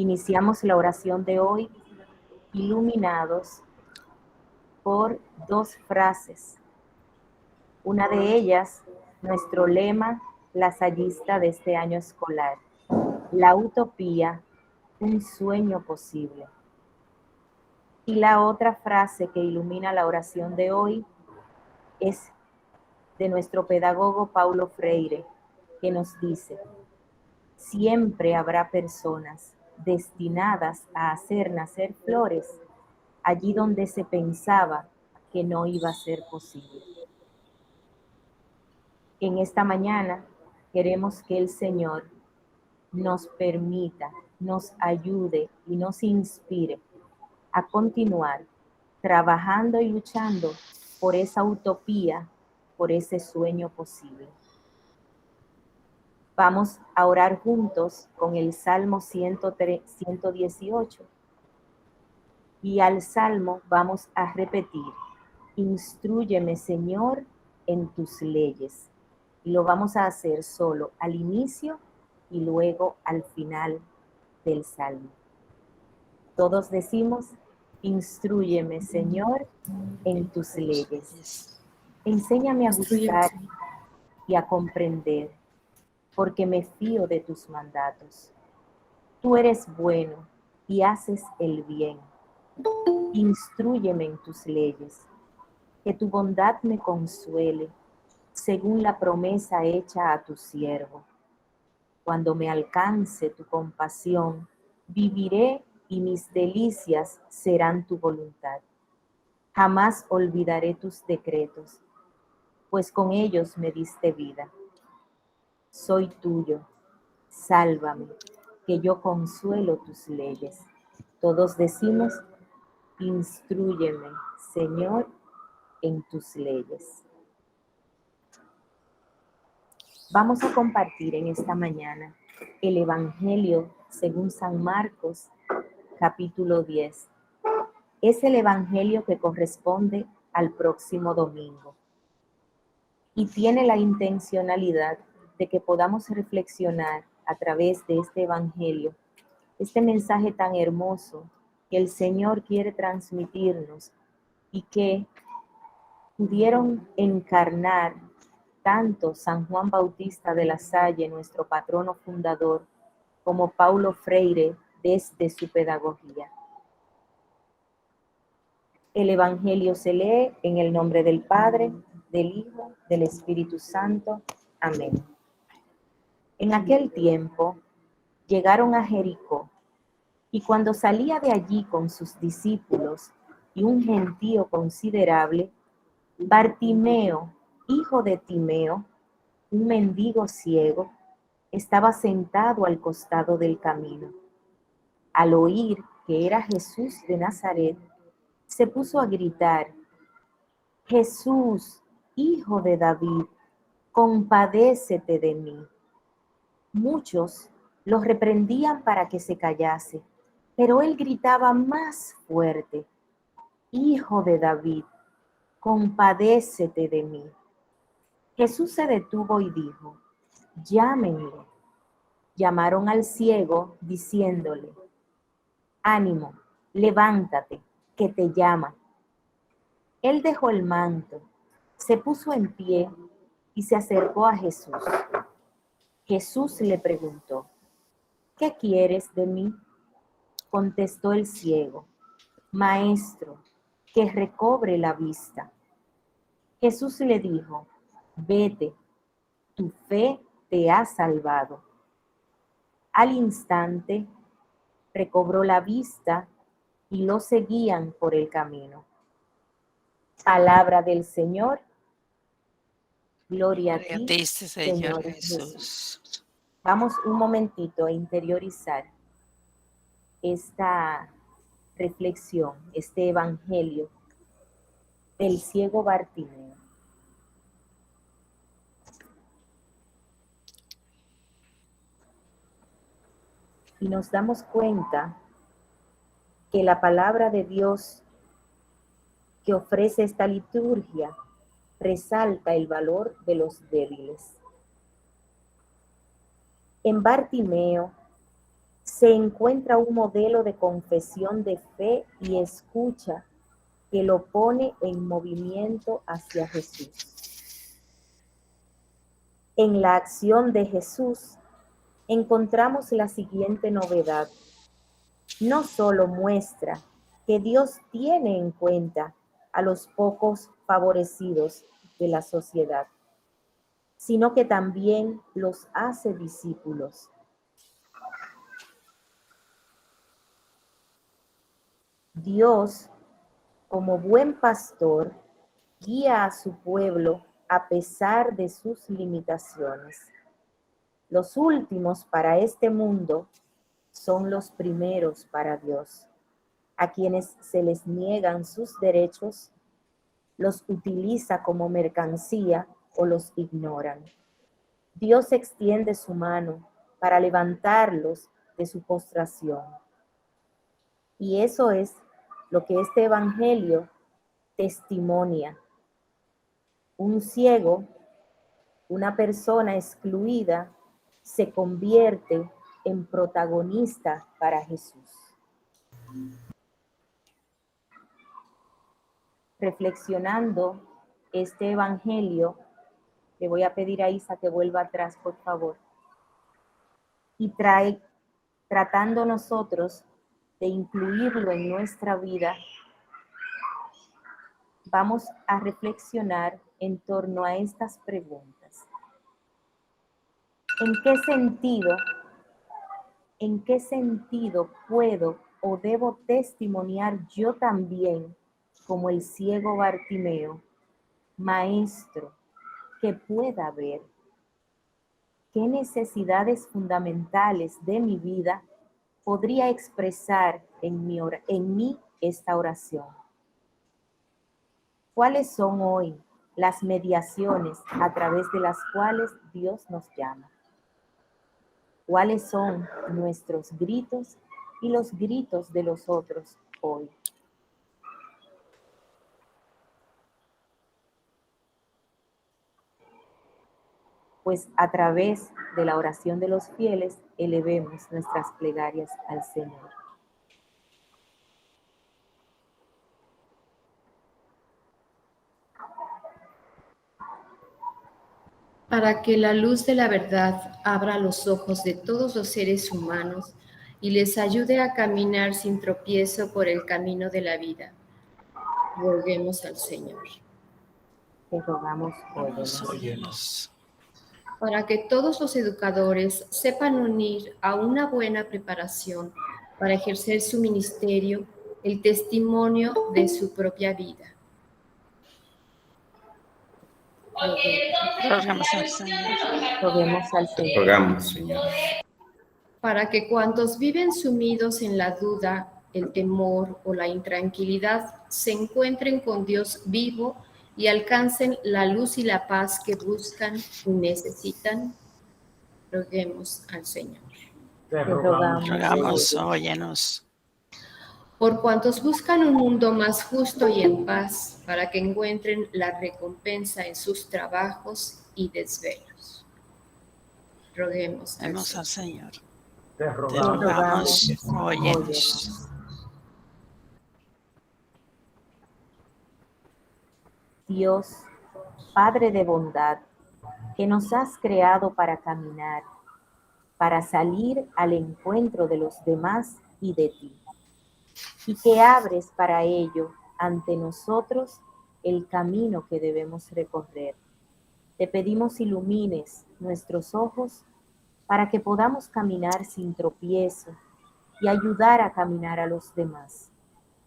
Iniciamos la oración de hoy iluminados por dos frases. Una de ellas, nuestro lema lasallista de este año escolar: la utopía, un sueño posible. Y la otra frase que ilumina la oración de hoy es de nuestro pedagogo Paulo Freire, que nos dice: siempre habrá personas destinadas a hacer nacer flores allí donde se pensaba que no iba a ser posible. En esta mañana queremos que el Señor nos permita, nos ayude y nos inspire a continuar trabajando y luchando por esa utopía, por ese sueño posible. Vamos a orar juntos con el Salmo 118. Y al Salmo vamos a repetir: instrúyeme, Señor, en tus leyes. Y lo vamos a hacer solo al inicio y luego al final del Salmo. Todos decimos: instrúyeme, Señor, en tus leyes. Enséñame a gustar y a comprender, porque me fío de tus mandatos. Tú eres bueno y haces el bien. Instrúyeme en tus leyes, que tu bondad me consuele, según la promesa hecha a tu siervo. Cuando me alcance tu compasión, viviré y mis delicias serán tu voluntad. Jamás olvidaré tus decretos, pues con ellos me diste vida. Soy tuyo, sálvame, que yo consuelo tus leyes. Todos decimos: instrúyeme, Señor, en tus leyes. Vamos a compartir en esta mañana el Evangelio según San Marcos, capítulo 10. Es el Evangelio que corresponde al próximo domingo y tiene la intencionalidad de que podamos reflexionar a través de este Evangelio, este mensaje tan hermoso que el Señor quiere transmitirnos y que pudieron encarnar tanto San Juan Bautista de la Salle, nuestro patrono fundador, como Paulo Freire desde su pedagogía. El Evangelio se lee en el nombre del Padre, del Hijo, del Espíritu Santo. Amén. En aquel tiempo llegaron a Jericó, y cuando salía de allí con sus discípulos y un gentío considerable, Bartimeo, hijo de Timeo, un mendigo ciego, estaba sentado al costado del camino. Al oír que era Jesús de Nazaret, se puso a gritar: Jesús, hijo de David, compadécete de mí. Muchos los reprendían para que se callase, pero él gritaba más fuerte: Hijo de David, compadécete de mí. Jesús se detuvo y dijo: llámenlo. Llamaron al ciego diciéndole: ánimo, levántate, que te llama. Él dejó el manto, se puso en pie y se acercó a Jesús. Jesús le preguntó: ¿qué quieres de mí? Contestó el ciego: Maestro, que recobre la vista. Jesús le dijo: vete, tu fe te ha salvado. Al instante recobró la vista y lo seguían por el camino. Palabra del Señor. Gloria a ti, Señor Jesús. Vamos un momentito a interiorizar esta reflexión, este evangelio del ciego Bartimeo. Y nos damos cuenta que la palabra de Dios que ofrece esta liturgia resalta el valor de los débiles. En Bartimeo se encuentra un modelo de confesión de fe y escucha que lo pone en movimiento hacia Jesús. En la acción de Jesús encontramos la siguiente novedad. No solo muestra que Dios tiene en cuenta a los pocos favorecidos de la sociedad, sino que también los hace discípulos. Dios, como buen pastor, guía a su pueblo a pesar de sus limitaciones. Los últimos para este mundo son los primeros para Dios. A quienes se les niegan sus derechos, los utiliza como mercancía o los ignoran. Dios extiende su mano para levantarlos de su postración. Y eso es lo que este evangelio testimonia. Un ciego, una persona excluida, se convierte en protagonista para Jesús. Reflexionando este evangelio, le voy a pedir a Isa que vuelva atrás, por favor. Y tratando nosotros de incluirlo en nuestra vida, vamos a reflexionar en torno a estas preguntas. ¿En qué sentido puedo o debo testimoniar yo también, como el ciego Bartimeo, maestro, que pueda ver? ¿Qué necesidades fundamentales de mi vida podría expresar en mí esta oración? ¿Cuáles son hoy las mediaciones a través de las cuales Dios nos llama? ¿Cuáles son nuestros gritos y los gritos de los otros hoy? Pues a través de la oración de los fieles, elevemos nuestras plegarias al Señor. Para que la luz de la verdad abra los ojos de todos los seres humanos y les ayude a caminar sin tropiezo por el camino de la vida. Roguemos al Señor. Te rogamos, Óyenos. Para que todos los educadores sepan unir a una buena preparación para ejercer su ministerio el testimonio de su propia vida. Rogamos al Señor. Roguemos al Señor. Rogamos, Señor. Para que cuantos viven sumidos en la duda, el temor o la intranquilidad se encuentren con Dios vivo y alcancen la luz y la paz que buscan y necesitan. Roguemos al Señor. Te rogamos, Rogamos, óyenos. Por cuantos buscan un mundo más justo y en paz, para que encuentren la recompensa en sus trabajos y desvelos. Roguemos Al Señor. Te Te rogamos. rogamos, óyenos. Dios, Padre de bondad, que nos has creado para caminar, para salir al encuentro de los demás y de ti, y que abres para ello ante nosotros el camino que debemos recorrer. Te pedimos ilumines nuestros ojos para que podamos caminar sin tropiezo y ayudar a caminar a los demás.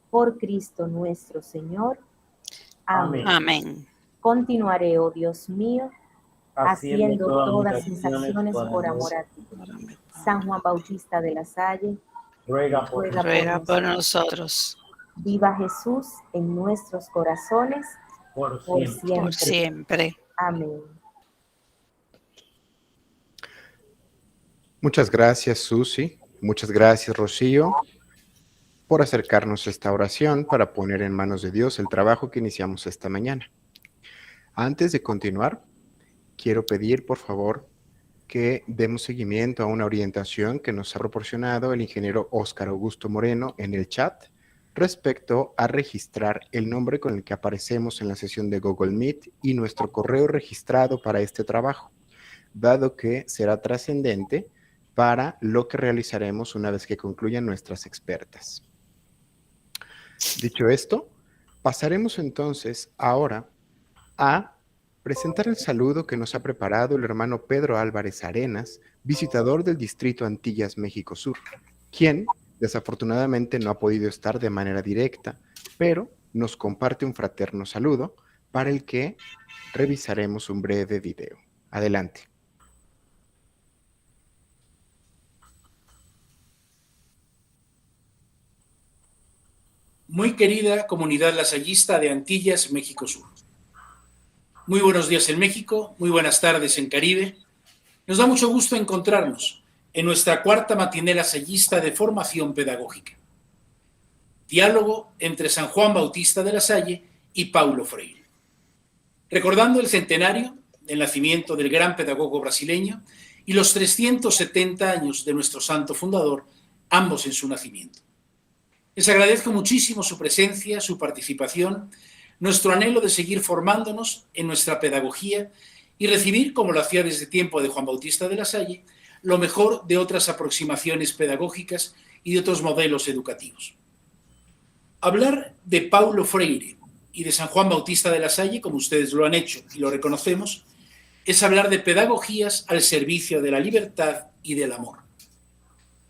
Por Cristo nuestro Señor. Amén. Amén. Continuaré, oh Dios mío, haciendo todas mis acciones por amor a ti. San Juan Bautista de la Salle, Ruega por Ruega por nosotros, Viva Jesús en nuestros corazones, por por siempre. por siempre. Amén. Muchas gracias, Susi. Muchas gracias, Rocío, por acercarnos a esta oración para poner en manos de Dios el trabajo que iniciamos esta mañana. Antes de continuar, quiero pedir, por favor, que demos seguimiento a una orientación que nos ha proporcionado el ingeniero Óscar Augusto Moreno en el chat respecto a registrar el nombre con el que aparecemos en la sesión de Google Meet y nuestro correo registrado para este trabajo, dado que será trascendente para lo que realizaremos una vez que concluyan nuestras expertas. Dicho esto, pasaremos entonces ahora a presentar el saludo que nos ha preparado el hermano Pedro Álvarez Arenas, visitador del Distrito Antillas México Sur, quien desafortunadamente no ha podido estar de manera directa, pero nos comparte un fraterno saludo para el que revisaremos un breve video. Adelante. Muy querida comunidad lasallista de Antillas, México Sur. Muy buenos días en México, muy buenas tardes en Caribe. Nos da mucho gusto encontrarnos en nuestra cuarta matinée lasallista de formación pedagógica. Diálogo entre San Juan Bautista de la Salle y Paulo Freire. Recordando el centenario del nacimiento del gran pedagogo brasileño y los 370 años de nuestro santo fundador, ambos en su nacimiento. Les agradezco muchísimo su presencia, su participación, nuestro anhelo de seguir formándonos en nuestra pedagogía y recibir, como lo hacía desde tiempo de Juan Bautista de la Salle, lo mejor de otras aproximaciones pedagógicas y de otros modelos educativos. Hablar de Paulo Freire y de San Juan Bautista de la Salle, como ustedes lo han hecho y lo reconocemos, es hablar de pedagogías al servicio de la libertad y del amor.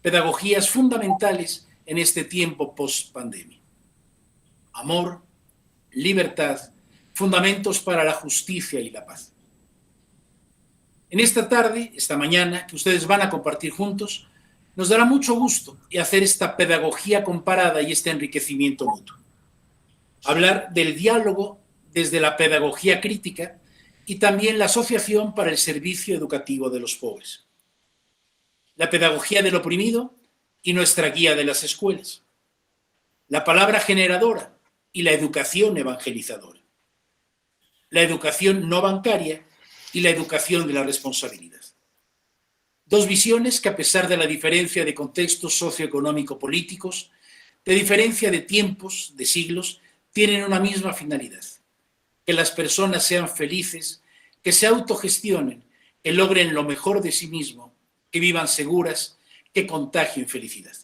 Pedagogías fundamentales en este tiempo post-pandemia. Amor, libertad, fundamentos para la justicia y la paz. En esta tarde, esta mañana, que ustedes van a compartir juntos, nos dará mucho gusto hacer esta pedagogía comparada y este enriquecimiento mutuo. Hablar del diálogo desde la pedagogía crítica y también la Asociación para el Servicio Educativo de los Pobres. La pedagogía del oprimido y nuestra guía de las escuelas. La palabra generadora y la educación evangelizadora. La educación no bancaria y la educación de la responsabilidad. Dos visiones que, a pesar de la diferencia de contextos socioeconómico-políticos, de diferencia de tiempos, de siglos, tienen una misma finalidad: que las personas sean felices, que se autogestionen, que logren lo mejor de sí mismo, que vivan seguras, que contagien felicidad.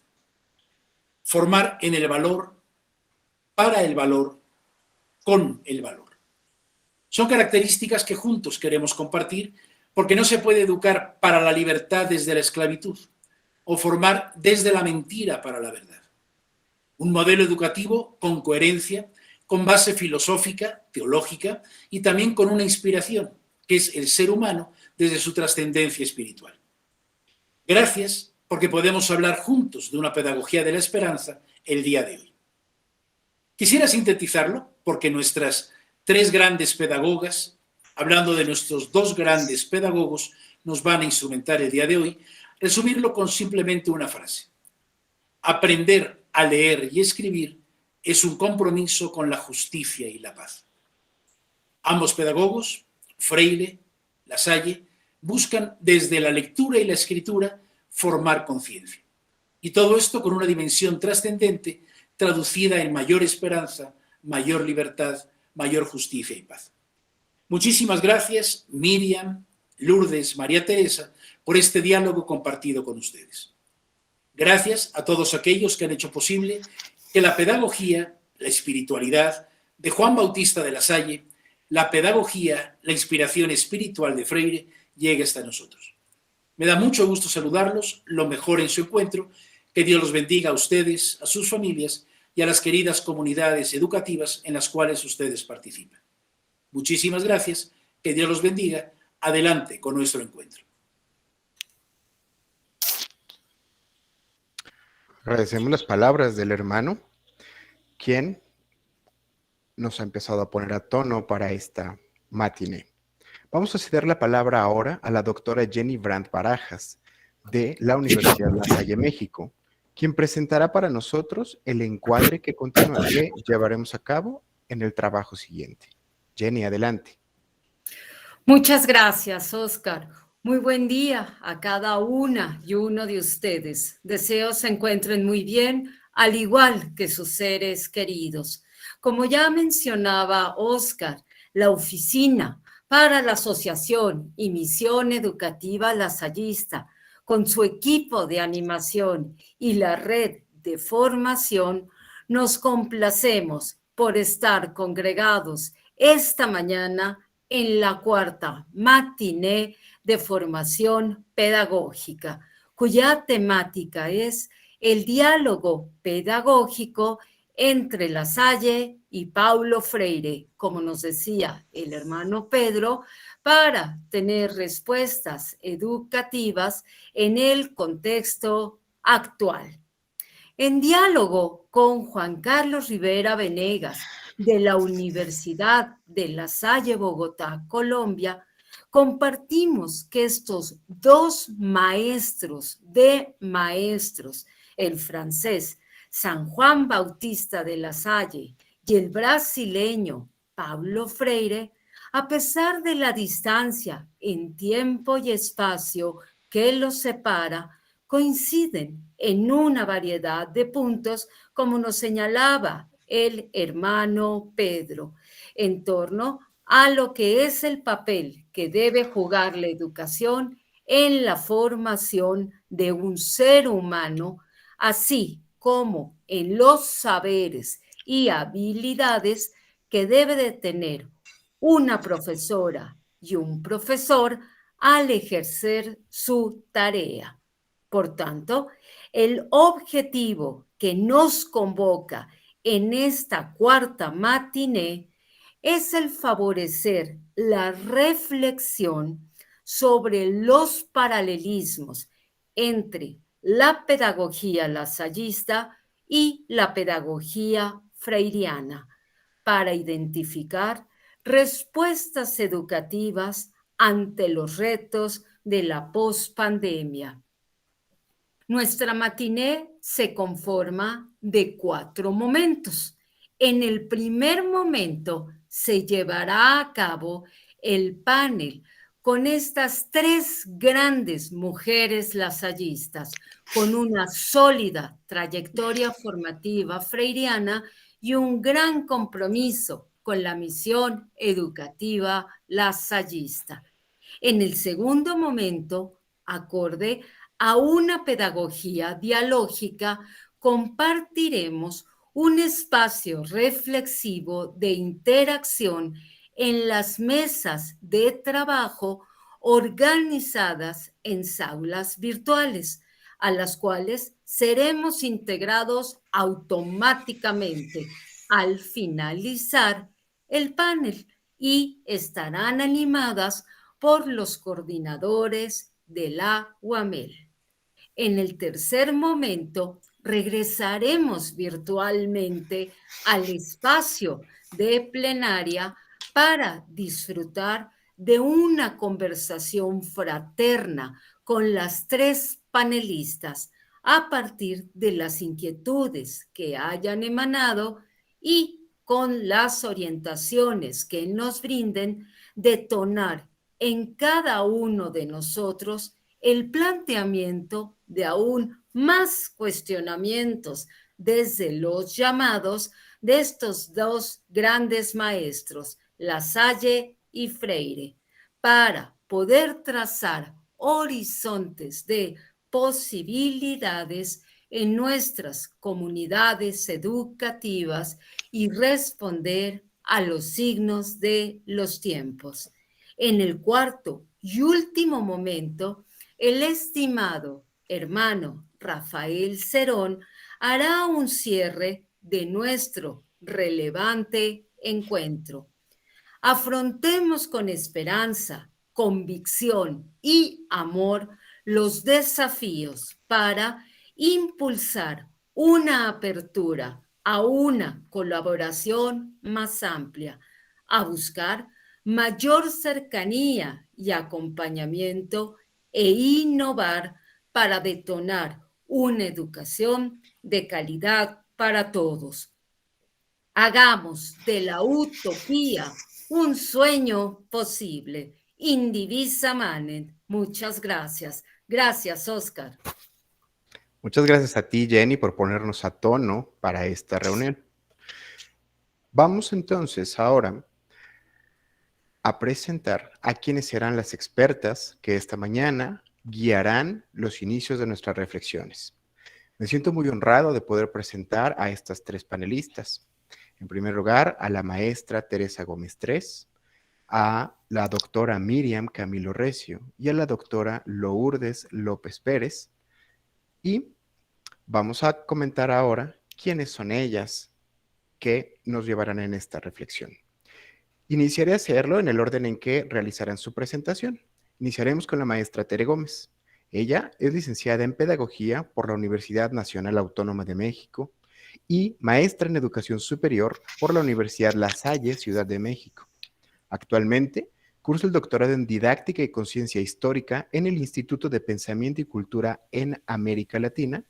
Formar en el valor, para el valor, con el valor. Son características que juntos queremos compartir, porque no se puede educar para la libertad desde la esclavitud o formar desde la mentira para la verdad. Un modelo educativo con coherencia, con base filosófica, teológica y también con una inspiración, que es el ser humano desde su trascendencia espiritual. Gracias, porque podemos hablar juntos de una pedagogía de la esperanza el día de hoy. Quisiera sintetizarlo, porque nuestras tres grandes pedagogas, hablando de nuestros dos grandes pedagogos, nos van a instrumentar el día de hoy, resumirlo con simplemente una frase. Aprender a leer y escribir es un compromiso con la justicia y la paz. Ambos pedagogos, Freire, La Salle, buscan desde la lectura y la escritura formar conciencia. Y todo esto con una dimensión trascendente traducida en mayor esperanza, mayor libertad, mayor justicia y paz. Muchísimas gracias, Miriam, Lourdes, María Teresa, por este diálogo compartido con ustedes. Gracias a todos aquellos que han hecho posible que la pedagogía, la espiritualidad de Juan Bautista de la Salle, la pedagogía, la inspiración espiritual de Freire, llegue hasta nosotros. Me da mucho gusto saludarlos, lo mejor en su encuentro, que Dios los bendiga a ustedes, a sus familias y a las queridas comunidades educativas en las cuales ustedes participan. Muchísimas gracias, que Dios los bendiga. Adelante con nuestro encuentro. Agradecemos las palabras del hermano, quien nos ha empezado a poner a tono para esta matiné. Vamos a ceder la palabra ahora a la doctora Jenny Brandt Barajas, de la Universidad La Salle, México, quien presentará para nosotros el encuadre que llevaremos a cabo en el trabajo siguiente. Jenny, adelante. Muchas gracias, Óscar. Muy buen día a cada una y uno de ustedes. Deseo se encuentren muy bien, al igual que sus seres queridos. Como ya mencionaba Oscar, la Oficina para la Asociación y Misión Educativa Lasallista, con su equipo de animación y la red de formación, nos complacemos por estar congregados esta mañana en la cuarta matiné de formación pedagógica, cuya temática es el diálogo pedagógico entre La Salle y Paulo Freire, como nos decía el hermano Pedro, para tener respuestas educativas en el contexto actual. En diálogo con Juan Carlos Rivera Venegas, de la Universidad de La Salle, Bogotá, Colombia, compartimos que estos dos maestros de maestros, el francés San Juan Bautista de La Salle y el brasileño Paulo Freire, a pesar de la distancia en tiempo y espacio que los separa, coinciden en una variedad de puntos, como nos señalaba el hermano Pedro, en torno a lo que es el papel que debe jugar la educación en la formación de un ser humano, así como en los saberes y habilidades que debe de tener una profesora y un profesor al ejercer su tarea. Por tanto, el objetivo que nos convoca en esta cuarta matiné es el favorecer la reflexión sobre los paralelismos entre la pedagogía lasallista y la pedagogía freiriana para identificar respuestas educativas ante los retos de la pospandemia. Nuestra matiné se conforma de 4 momentos. En el primer momento se llevará a cabo el panel con estas 3 grandes mujeres lasallistas, con una sólida trayectoria formativa freiriana y un gran compromiso con la misión educativa lasallista. En el segundo momento, acorde a una pedagogía dialógica, compartiremos un espacio reflexivo de interacción en las mesas de trabajo organizadas en aulas virtuales, a las cuales seremos integrados automáticamente al finalizar el panel y estarán animadas por los coordinadores de la UAMEL. En el tercer momento, regresaremos virtualmente al espacio de plenaria para disfrutar de una conversación fraterna con las 3 panelistas a partir de las inquietudes que hayan emanado y con las orientaciones que nos brinden, detonar en cada uno de nosotros el planteamiento de aún más cuestionamientos desde los llamados de estos 2 grandes maestros, La Salle y Freire, para poder trazar horizontes de posibilidades en nuestras comunidades educativas y responder a los signos de los tiempos. En el cuarto y último momento, el estimado hermano Rafael Cerón hará un cierre de nuestro relevante encuentro. Afrontemos con esperanza, convicción y amor los desafíos para impulsar una apertura a una colaboración más amplia, a buscar mayor cercanía y acompañamiento e innovar para detonar una educación de calidad para todos. Hagamos de la utopía un sueño posible Indivisa manen. Muchas gracias. Gracias, Óscar. Muchas gracias a ti, Jenny, por ponernos a tono para esta reunión. Vamos entonces ahora a presentar a quienes serán las expertas que esta mañana guiarán los inicios de nuestras reflexiones. Me siento muy honrado de poder presentar a estas tres panelistas. En primer lugar, a la maestra Teresa Gómez Tres, a la doctora Miriam Camilo Recio y a la doctora Lourdes López Pérez. Y vamos a comentar ahora quiénes son ellas que nos llevarán en esta reflexión. Iniciaré a hacerlo en el orden en que realizarán su presentación. Iniciaremos con la maestra Tere Gómez. Ella es licenciada en Pedagogía por la Universidad Nacional Autónoma de México y maestra en Educación Superior por la Universidad La Salle, Ciudad de México. Actualmente cursa el doctorado en Didáctica y Conciencia Histórica en el Instituto de Pensamiento y Cultura en América Latina,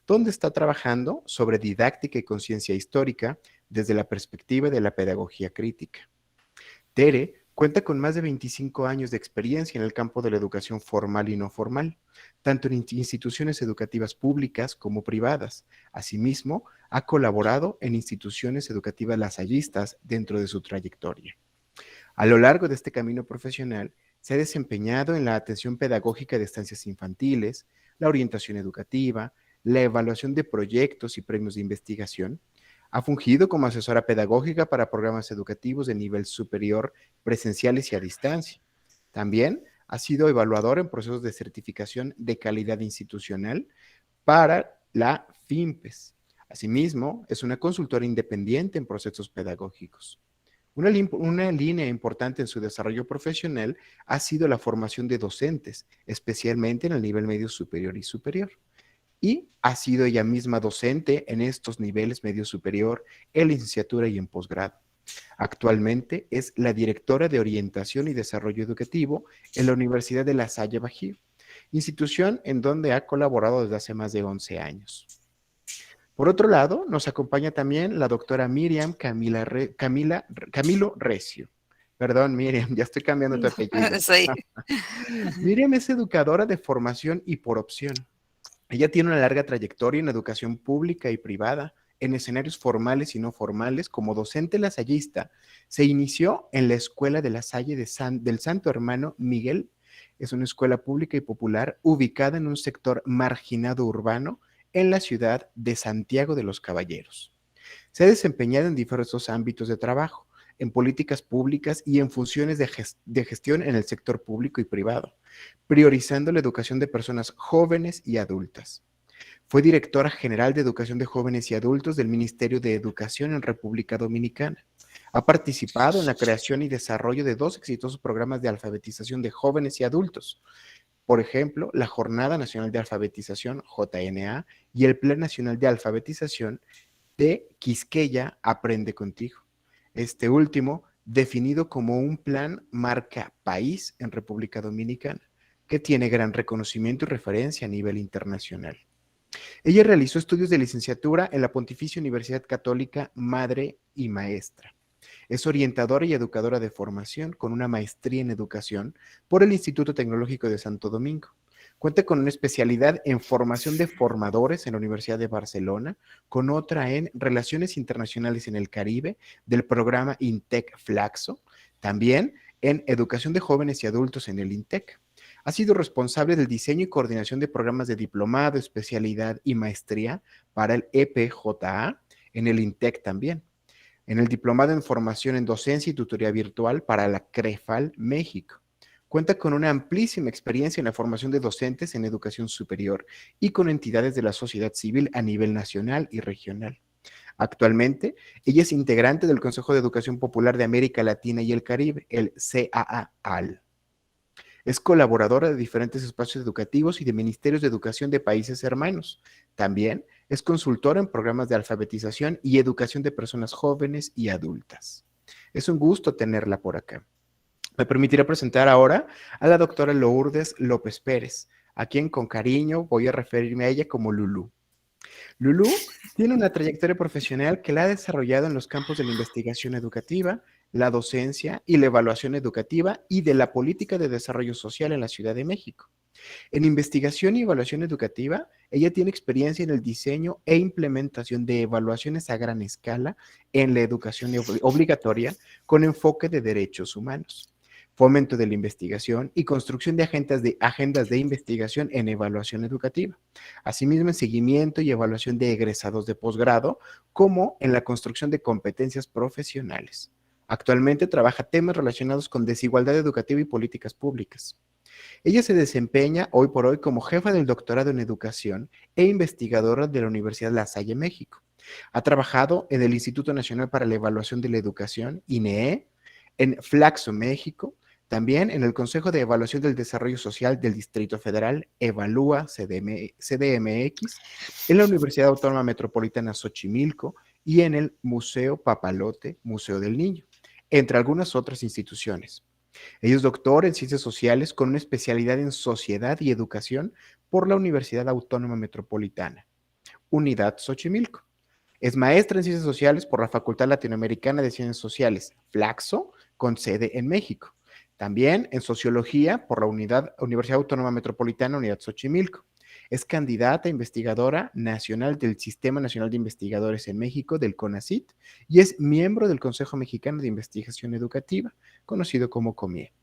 donde está trabajando sobre didáctica y conciencia histórica desde la perspectiva de la pedagogía crítica. Tere cuenta con más de 25 años de experiencia en el campo de la educación formal y no formal, tanto en instituciones educativas públicas como privadas. Asimismo, ha colaborado en instituciones educativas lasallistas dentro de su trayectoria. A lo largo de este camino profesional, se ha desempeñado en la atención pedagógica de estancias infantiles, la orientación educativa, la evaluación de proyectos y premios de investigación. Ha fungido como asesora pedagógica para programas educativos de nivel superior, presenciales y a distancia. También ha sido evaluador en procesos de certificación de calidad institucional para la FIMPES. Asimismo, es una consultora independiente en procesos pedagógicos. Una línea importante en su desarrollo profesional ha sido la formación de docentes, especialmente en el nivel medio superior y superior. Y ha sido ella misma docente en estos niveles medio superior, en licenciatura y en posgrado. Actualmente es la directora de Orientación y Desarrollo Educativo en la Universidad de La Salle Bajío, institución en donde ha colaborado desde hace más de 11 años. Por otro lado, nos acompaña también la doctora Miriam Camilo Recio. Perdón, Miriam, ya estoy cambiando tu apellido. Sí. Miriam es educadora de formación y por opción. Ella tiene una larga trayectoria en educación pública y privada, en escenarios formales y no formales. Como docente lasallista, se inició en la Escuela de La Salle del Santo Hermano Miguel. Es una escuela pública y popular ubicada en un sector marginado urbano en la ciudad de Santiago de los Caballeros. Se ha desempeñado en diversos ámbitos de trabajo, en políticas públicas y en funciones de gestión en el sector público y privado, priorizando la educación de personas jóvenes y adultas. Fue directora general de Educación de Jóvenes y Adultos del Ministerio de Educación en República Dominicana. Ha participado en la creación y desarrollo de 2 exitosos programas de alfabetización de jóvenes y adultos. Por ejemplo, la Jornada Nacional de Alfabetización, JNA, y el Plan Nacional de Alfabetización de Quisqueya Aprende Contigo. Este último, definido como un plan marca país en República Dominicana, que tiene gran reconocimiento y referencia a nivel internacional. Ella realizó estudios de licenciatura en la Pontificia Universidad Católica Madre y Maestra. Es orientadora y educadora de formación con una maestría en educación por el Instituto Tecnológico de Santo Domingo. Cuenta con una especialidad en formación de formadores en la Universidad de Barcelona, con otra en Relaciones Internacionales en el Caribe del programa INTEC Flaxo, también en Educación de Jóvenes y Adultos en el INTEC. Ha sido responsable del diseño y coordinación de programas de diplomado, especialidad y maestría para el EPJA en el INTEC también. En el Diplomado en Formación en Docencia y Tutoría Virtual para la CREFAL México. Cuenta con una amplísima experiencia en la formación de docentes en educación superior y con entidades de la sociedad civil a nivel nacional y regional. Actualmente, ella es integrante del Consejo de Educación Popular de América Latina y el Caribe, el CAA-AL. Es colaboradora de diferentes espacios educativos y de ministerios de educación de países hermanos. También es consultora en programas de alfabetización y educación de personas jóvenes y adultas. Es un gusto tenerla por acá. Me permitirá presentar ahora a la doctora Lourdes López Pérez, a quien con cariño voy a referirme a ella como Lulú. Lulú tiene una trayectoria profesional que la ha desarrollado en los campos de la investigación educativa, la docencia y la evaluación educativa y de la política de desarrollo social en la Ciudad de México. En investigación y evaluación educativa, ella tiene experiencia en el diseño e implementación de evaluaciones a gran escala en la educación obligatoria con enfoque de derechos humanos, fomento de la investigación y construcción de agendas de investigación en evaluación educativa. Asimismo, en seguimiento y evaluación de egresados de posgrado, como en la construcción de competencias profesionales. Actualmente trabaja temas relacionados con desigualdad educativa y políticas públicas. Ella se desempeña hoy por hoy como jefa del doctorado en educación e investigadora de la Universidad La Salle, México. Ha trabajado en el Instituto Nacional para la Evaluación de la Educación, INEE, en Flaxo, México, también en el Consejo de Evaluación del Desarrollo Social del Distrito Federal, Evalúa CDMX, en la Universidad Autónoma Metropolitana Xochimilco y en el Museo Papalote, Museo del Niño, entre algunas otras instituciones. Ella es doctor en Ciencias Sociales con una especialidad en Sociedad y Educación por la Universidad Autónoma Metropolitana, Unidad Xochimilco. Es maestra en Ciencias Sociales por la Facultad Latinoamericana de Ciencias Sociales, Flaxo, con sede en México. También en Sociología por la Universidad Autónoma Metropolitana, Unidad Xochimilco. Es candidata investigadora nacional del Sistema Nacional de Investigadores en México, del CONACYT, y es miembro del Consejo Mexicano de Investigación Educativa, conocido como COMIE.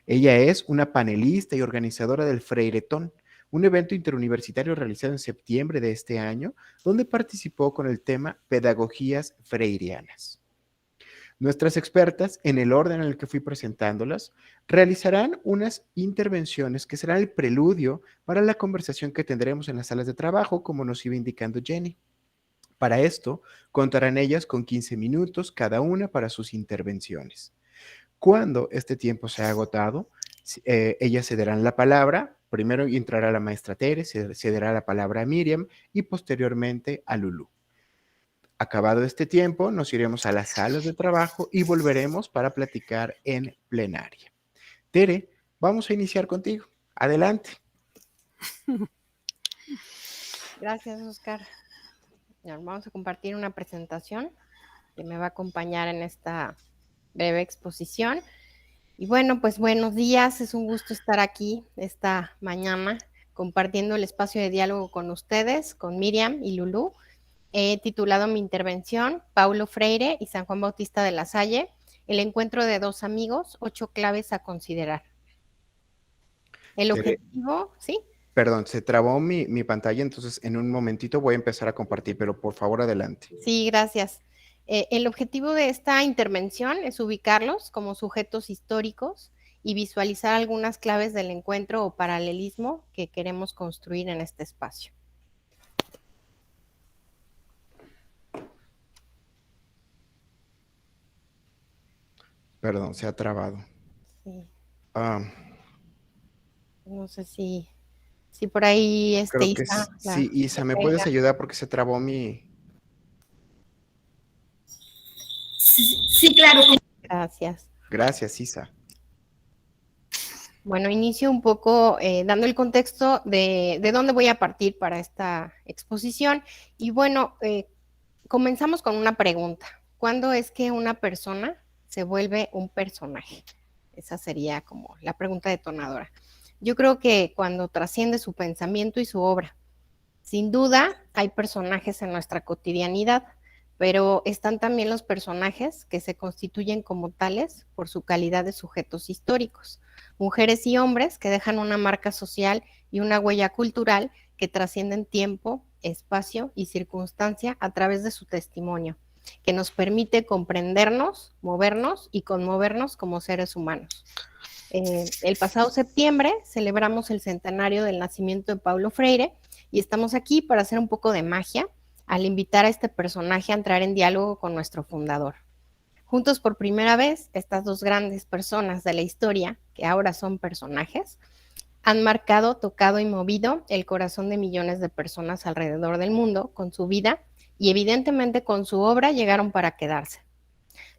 Ella es una panelista y organizadora del Freiretón, un evento interuniversitario realizado en septiembre de este año, donde participó con el tema Pedagogías Freirianas. Nuestras expertas, en el orden en el que fui presentándolas, realizarán unas intervenciones que serán el preludio para la conversación que tendremos en las salas de trabajo, como nos iba indicando Jenny. Para esto, contarán ellas con 15 minutos cada una para sus intervenciones. Cuando este tiempo sea agotado, ellas cederán la palabra. Primero entrará la maestra Tere, cederá la palabra a Miriam y posteriormente a Lulú. Acabado este tiempo, nos iremos a las salas de trabajo y volveremos para platicar en plenaria. Tere, vamos a iniciar contigo. Adelante. Gracias, Oscar. Vamos a compartir una presentación que me va a acompañar en esta breve exposición. Y bueno, pues buenos días. Es un gusto estar aquí esta mañana compartiendo el espacio de diálogo con ustedes, con Miriam y Lulú. He titulado mi intervención Paulo Freire y San Juan Bautista de la Salle, el encuentro de dos amigos, 8 claves a considerar. El objetivo, ¿sí? Perdón, se trabó mi pantalla, entonces en un momentito voy a empezar a compartir, pero por favor adelante. Sí, gracias. El objetivo de esta intervención es ubicarlos como sujetos históricos y visualizar algunas claves del encuentro o paralelismo que queremos construir en este espacio. Perdón, se ha trabado. Sí. No sé si por ahí Isa. Sí, Isa, ¿me puedes ayudar porque se trabó mi...? Sí, claro. Gracias. Gracias, Isa. Bueno, inicio un poco dando el contexto de dónde voy a partir para esta exposición. Y bueno, comenzamos con una pregunta. ¿Cuándo es que una persona se vuelve un personaje? Esa sería como la pregunta detonadora. Yo creo que cuando trasciende su pensamiento y su obra. Sin duda, hay personajes en nuestra cotidianidad, pero están también los personajes que se constituyen como tales por su calidad de sujetos históricos. Mujeres y hombres que dejan una marca social y una huella cultural que trascienden tiempo, espacio y circunstancia a través de su testimonio, que nos permite comprendernos, movernos y conmovernos como seres humanos. El pasado septiembre celebramos el centenario del nacimiento de Paulo Freire y estamos aquí para hacer un poco de magia al invitar a este personaje a entrar en diálogo con nuestro fundador. Juntos por primera vez, estas dos grandes personas de la historia, que ahora son personajes, han marcado, tocado y movido el corazón de millones de personas alrededor del mundo con su vida y evidentemente con su obra llegaron para quedarse.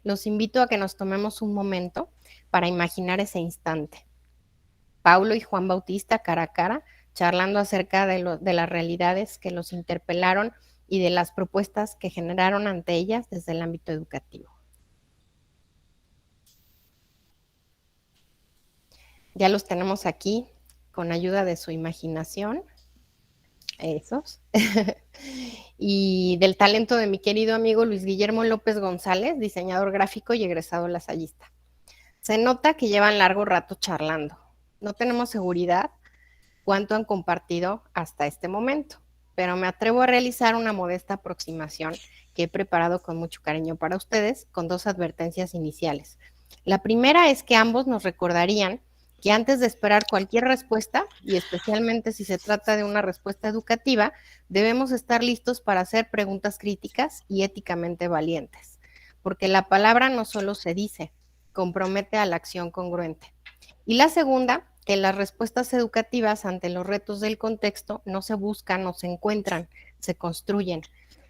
Los invito a que nos tomemos un momento para imaginar ese instante. Paulo y Juan Bautista cara a cara, charlando acerca de las realidades que los interpelaron y de las propuestas que generaron ante ellas desde el ámbito educativo. Ya los tenemos aquí con ayuda de su imaginación, esos, y del talento de mi querido amigo Luis Guillermo López González, diseñador gráfico y egresado lasallista. Se nota que llevan largo rato charlando. No tenemos seguridad cuánto han compartido hasta este momento, pero me atrevo a realizar una modesta aproximación que he preparado con mucho cariño para ustedes, con 2 advertencias iniciales. La primera es que ambos nos recordarían que antes de esperar cualquier respuesta, y especialmente si se trata de una respuesta educativa, debemos estar listos para hacer preguntas críticas y éticamente valientes, porque la palabra no solo se dice, compromete a la acción congruente. Y la segunda, que las respuestas educativas ante los retos del contexto no se buscan o se encuentran, se construyen,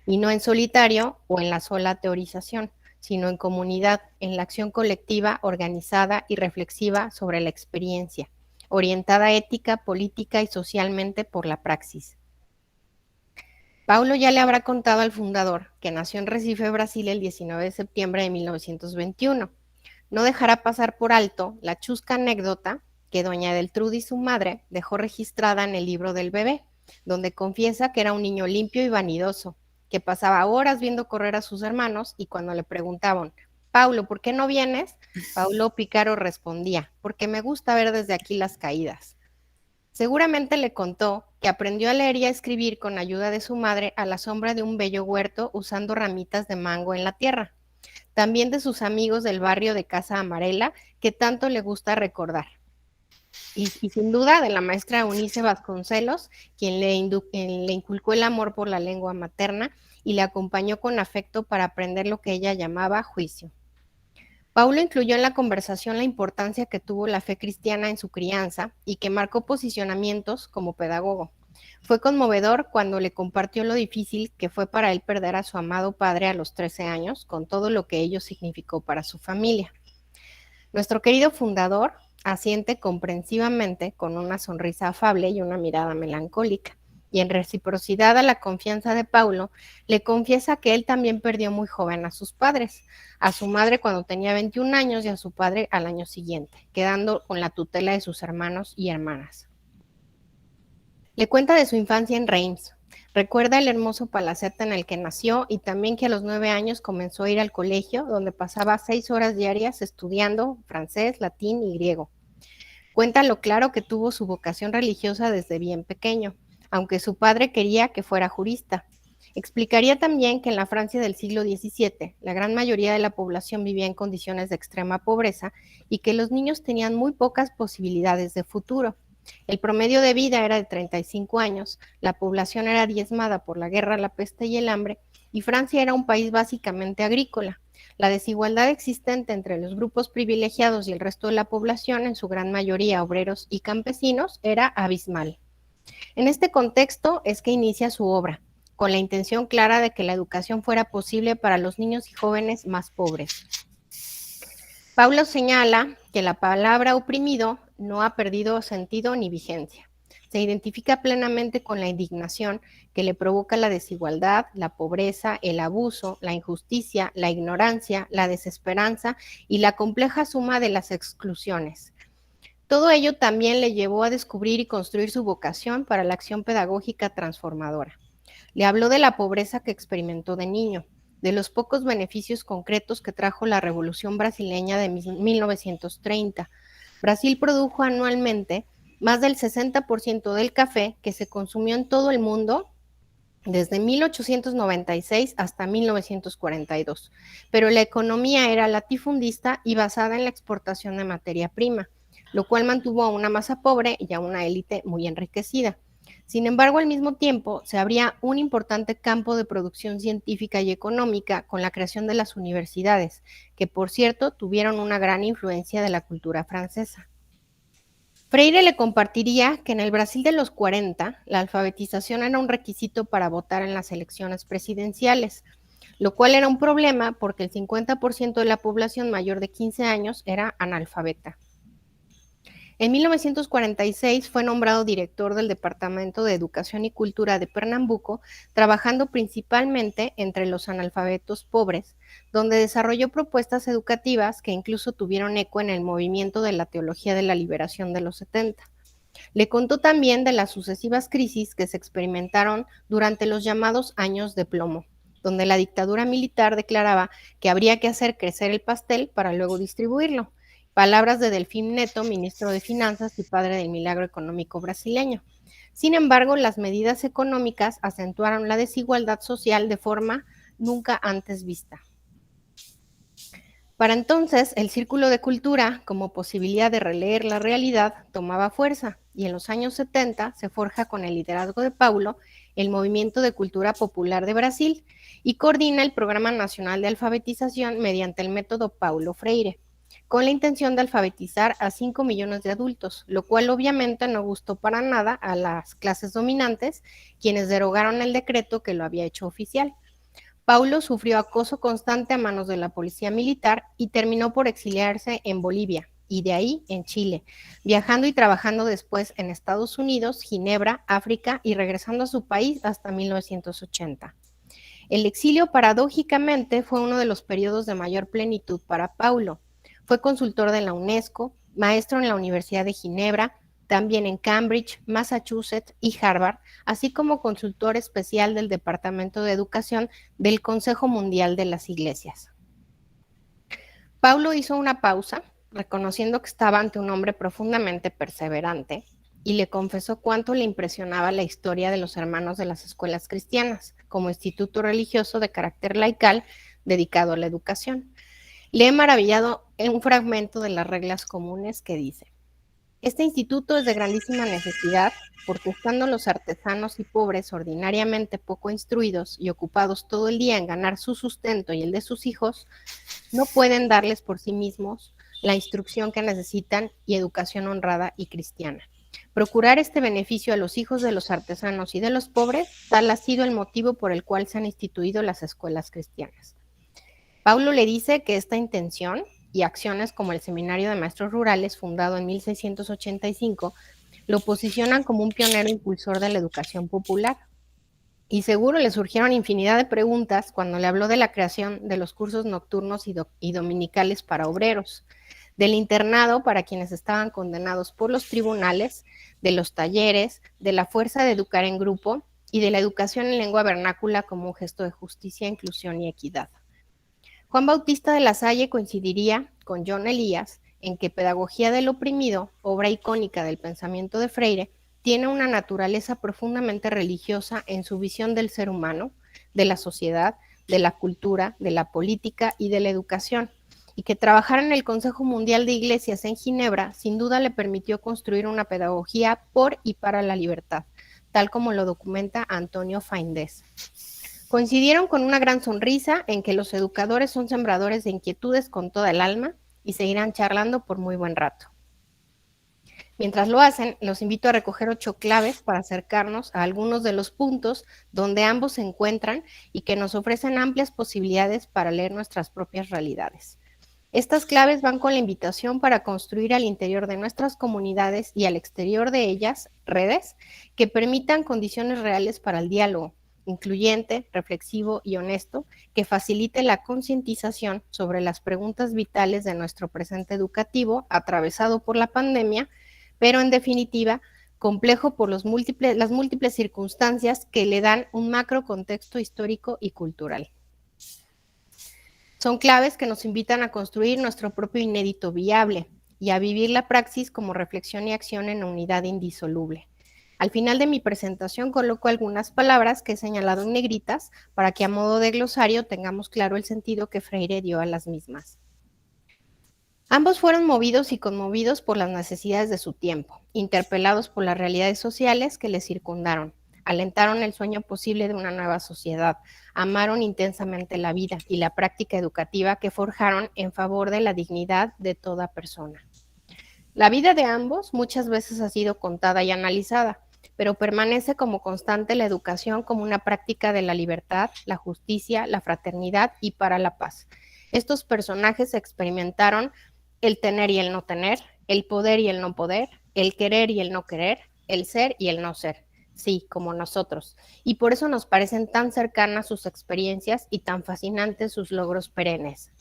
y no en solitario o en la sola teorización, sino en comunidad, en la acción colectiva, organizada y reflexiva sobre la experiencia, orientada ética, política y socialmente por la praxis. Paulo ya le habrá contado al fundador que nació en Recife, Brasil, el 19 de septiembre de 1921. No dejará pasar por alto la chusca anécdota que doña Edeltrud y su madre dejó registrada en el libro del bebé, donde confiesa que era un niño limpio y vanidoso, que pasaba horas viendo correr a sus hermanos y cuando le preguntaban, Paulo, ¿por qué no vienes? Paulo Pícaro respondía, porque me gusta ver desde aquí las caídas. Seguramente le contó que aprendió a leer y a escribir con ayuda de su madre a la sombra de un bello huerto usando ramitas de mango en la tierra. También de sus amigos del barrio de Casa Amarela, que tanto le gusta recordar. Y sin duda de la maestra Eunice Vasconcelos, quien le inculcó el amor por la lengua materna y le acompañó con afecto para aprender lo que ella llamaba juicio. Paulo incluyó en la conversación la importancia que tuvo la fe cristiana en su crianza y que marcó posicionamientos como pedagogo. Fue conmovedor cuando le compartió lo difícil que fue para él perder a su amado padre a los 13 años, con todo lo que ello significó para su familia. Nuestro querido fundador asiente comprensivamente con una sonrisa afable y una mirada melancólica, y en reciprocidad a la confianza de Paulo, le confiesa que él también perdió muy joven a sus padres, a su madre cuando tenía 21 años y a su padre al año siguiente, quedando con la tutela de sus hermanos y hermanas. Le cuenta de su infancia en Reims. Recuerda el hermoso palacete en el que nació y también que a los 9 años comenzó a ir al colegio, donde pasaba 6 horas diarias estudiando francés, latín y griego. Cuenta lo claro que tuvo su vocación religiosa desde bien pequeño, aunque su padre quería que fuera jurista. Explicaría también que en la Francia del siglo XVII, la gran mayoría de la población vivía en condiciones de extrema pobreza y que los niños tenían muy pocas posibilidades de futuro. El promedio de vida era de 35 años, la población era diezmada por la guerra, la peste y el hambre, y Francia era un país básicamente agrícola. La desigualdad existente entre los grupos privilegiados y el resto de la población, en su gran mayoría obreros y campesinos, era abismal. En este contexto es que inicia su obra, con la intención clara de que la educación fuera posible para los niños y jóvenes más pobres. Paulo señala que la palabra oprimido no ha perdido sentido ni vigencia. Se identifica plenamente con la indignación que le provoca la desigualdad, la pobreza, el abuso, la injusticia, la ignorancia, la desesperanza y la compleja suma de las exclusiones. Todo ello también le llevó a descubrir y construir su vocación para la acción pedagógica transformadora. Le habló de la pobreza que experimentó de niño, de los pocos beneficios concretos que trajo la Revolución Brasileña de 1930. Brasil produjo anualmente más del 60% del café que se consumió en todo el mundo desde 1896 hasta 1942, pero la economía era latifundista y basada en la exportación de materia prima, lo cual mantuvo a una masa pobre y a una élite muy enriquecida. Sin embargo, al mismo tiempo, se abría un importante campo de producción científica y económica con la creación de las universidades, que por cierto tuvieron una gran influencia de la cultura francesa. Freire le compartiría que en el Brasil de los 40, la alfabetización era un requisito para votar en las elecciones presidenciales, lo cual era un problema porque el 50% de la población mayor de 15 años era analfabeta. En 1946 fue nombrado director del Departamento de Educación y Cultura de Pernambuco, trabajando principalmente entre los analfabetos pobres, donde desarrolló propuestas educativas que incluso tuvieron eco en el movimiento de la teología de la liberación de los 70. Le contó también de las sucesivas crisis que se experimentaron durante los llamados años de plomo, donde la dictadura militar declaraba que habría que hacer crecer el pastel para luego distribuirlo. Palabras de Delfín Neto, ministro de Finanzas y padre del milagro económico brasileño. Sin embargo, las medidas económicas acentuaron la desigualdad social de forma nunca antes vista. Para entonces, el círculo de cultura, como posibilidad de releer la realidad, tomaba fuerza, y en los años 70 se forja con el liderazgo de Paulo el Movimiento de Cultura Popular de Brasil y coordina el Programa Nacional de Alfabetización mediante el método Paulo Freire, con la intención de alfabetizar a 5 millones de adultos, lo cual obviamente no gustó para nada a las clases dominantes, quienes derogaron el decreto que lo había hecho oficial. Paulo sufrió acoso constante a manos de la policía militar y terminó por exiliarse en Bolivia y de ahí en Chile, viajando y trabajando después en Estados Unidos, Ginebra, África y regresando a su país hasta 1980. El exilio, paradójicamente, fue uno de los periodos de mayor plenitud para Paulo. Fue consultor de la UNESCO, maestro en la Universidad de Ginebra, también en Cambridge, Massachusetts y Harvard, así como consultor especial del Departamento de Educación del Consejo Mundial de las Iglesias. Paulo hizo una pausa, reconociendo que estaba ante un hombre profundamente perseverante, y le confesó cuánto le impresionaba la historia de los hermanos de las escuelas cristianas, como instituto religioso de carácter laical dedicado a la educación. Le he maravillado en un fragmento de las reglas comunes que dice: este instituto es de grandísima necesidad porque estando los artesanos y pobres ordinariamente poco instruidos y ocupados todo el día en ganar su sustento y el de sus hijos, no pueden darles por sí mismos la instrucción que necesitan y educación honrada y cristiana. Procurar este beneficio a los hijos de los artesanos y de los pobres, tal ha sido el motivo por el cual se han instituido las escuelas cristianas. Paulo le dice que esta intención y acciones como el Seminario de Maestros Rurales, fundado en 1685, lo posicionan como un pionero impulsor de la educación popular. Y seguro le surgieron infinidad de preguntas cuando le habló de la creación de los cursos nocturnos y dominicales para obreros, del internado para quienes estaban condenados por los tribunales, de los talleres, de la fuerza de educar en grupo y de la educación en lengua vernácula como un gesto de justicia, inclusión y equidad. Juan Bautista de la Salle coincidiría con John Elías en que Pedagogía del Oprimido, obra icónica del pensamiento de Freire, tiene una naturaleza profundamente religiosa en su visión del ser humano, de la sociedad, de la cultura, de la política y de la educación, y que trabajar en el Consejo Mundial de Iglesias en Ginebra sin duda le permitió construir una pedagogía por y para la libertad, tal como lo documenta Antonio Faindés. Coincidieron con una gran sonrisa en que los educadores son sembradores de inquietudes con toda el alma y seguirán charlando por muy buen rato. Mientras lo hacen, los invito a recoger 8 claves para acercarnos a algunos de los puntos donde ambos se encuentran y que nos ofrecen amplias posibilidades para leer nuestras propias realidades. Estas claves van con la invitación para construir al interior de nuestras comunidades y al exterior de ellas redes que permitan condiciones reales para el diálogo, incluyente, reflexivo y honesto, que facilite la concientización sobre las preguntas vitales de nuestro presente educativo atravesado por la pandemia, pero en definitiva complejo por las múltiples circunstancias que le dan un macro contexto histórico y cultural. Son claves que nos invitan a construir nuestro propio inédito viable y a vivir la praxis como reflexión y acción en unidad indisoluble. Al final de mi presentación coloco algunas palabras que he señalado en negritas para que a modo de glosario tengamos claro el sentido que Freire dio a las mismas. Ambos fueron movidos y conmovidos por las necesidades de su tiempo, interpelados por las realidades sociales que les circundaron, alentaron el sueño posible de una nueva sociedad, amaron intensamente la vida y la práctica educativa que forjaron en favor de la dignidad de toda persona. La vida de ambos muchas veces ha sido contada y analizada, pero permanece como constante la educación como una práctica de la libertad, la justicia, la fraternidad y para la paz. Estos personajes experimentaron el tener y el no tener, el poder y el no poder, el querer y el no querer, el ser y el no ser. Sí, como nosotros. Y por eso nos parecen tan cercanas sus experiencias y tan fascinantes sus logros perennes.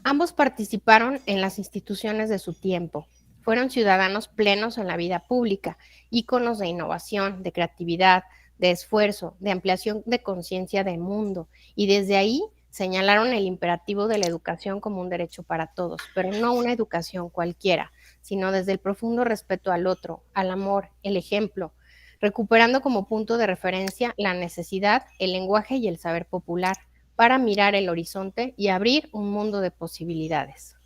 Ambos participaron en las instituciones de su tiempo. Fueron ciudadanos plenos en la vida pública, íconos de innovación, de creatividad, de esfuerzo, de ampliación de conciencia del mundo, y desde ahí señalaron el imperativo de la educación como un derecho para todos, pero no una educación cualquiera, sino desde el profundo respeto al otro, al amor, el ejemplo, recuperando como punto de referencia la necesidad, el lenguaje y el saber popular, para mirar el horizonte y abrir un mundo de posibilidades.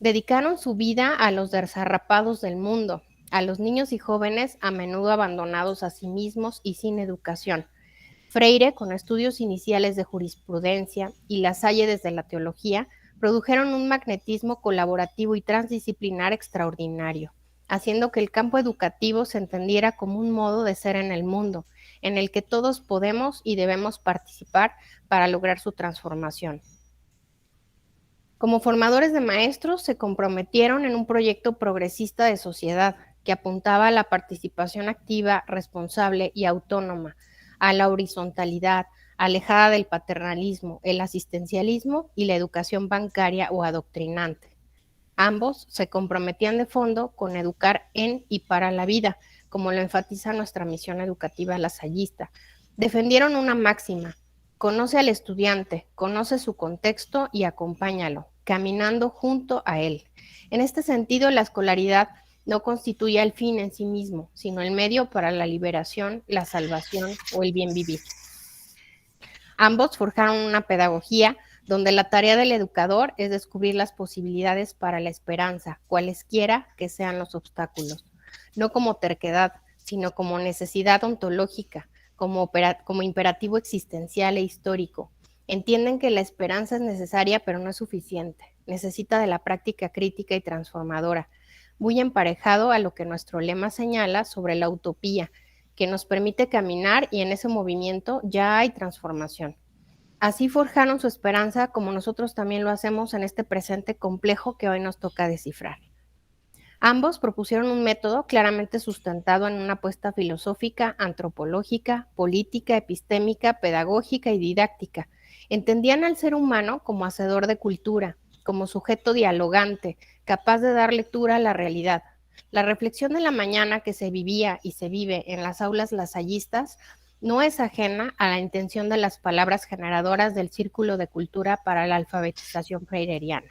Dedicaron su vida a los desarrapados del mundo, a los niños y jóvenes a menudo abandonados a sí mismos y sin educación. Freire, con estudios iniciales de jurisprudencia, y La Salle desde la teología, produjeron un magnetismo colaborativo y transdisciplinar extraordinario, haciendo que el campo educativo se entendiera como un modo de ser en el mundo, en el que todos podemos y debemos participar para lograr su transformación. Como formadores de maestros, se comprometieron en un proyecto progresista de sociedad que apuntaba a la participación activa, responsable y autónoma, a la horizontalidad, alejada del paternalismo, el asistencialismo y la educación bancaria o adoctrinante. Ambos se comprometían de fondo con educar en y para la vida, como lo enfatiza nuestra misión educativa lasallista. Defendieron una máxima: conoce al estudiante, conoce su contexto y acompáñalo, caminando junto a él. En este sentido, la escolaridad no constituye el fin en sí mismo, sino el medio para la liberación, la salvación o el bien vivir. Ambos forjaron una pedagogía donde la tarea del educador es descubrir las posibilidades para la esperanza, cualesquiera que sean los obstáculos, no como terquedad, sino como necesidad ontológica, como imperativo existencial e histórico. Entienden que la esperanza es necesaria, pero no es suficiente. Necesita de la práctica crítica y transformadora, muy emparejado a lo que nuestro lema señala sobre la utopía, que nos permite caminar y en ese movimiento ya hay transformación. Así forjaron su esperanza como nosotros también lo hacemos en este presente complejo que hoy nos toca descifrar. Ambos propusieron un método claramente sustentado en una apuesta filosófica, antropológica, política, epistémica, pedagógica y didáctica. Entendían al ser humano como hacedor de cultura, como sujeto dialogante, capaz de dar lectura a la realidad. La reflexión de la mañana que se vivía y se vive en las aulas lasallistas no es ajena a la intención de las palabras generadoras del Círculo de Cultura para la Alfabetización Freireriana.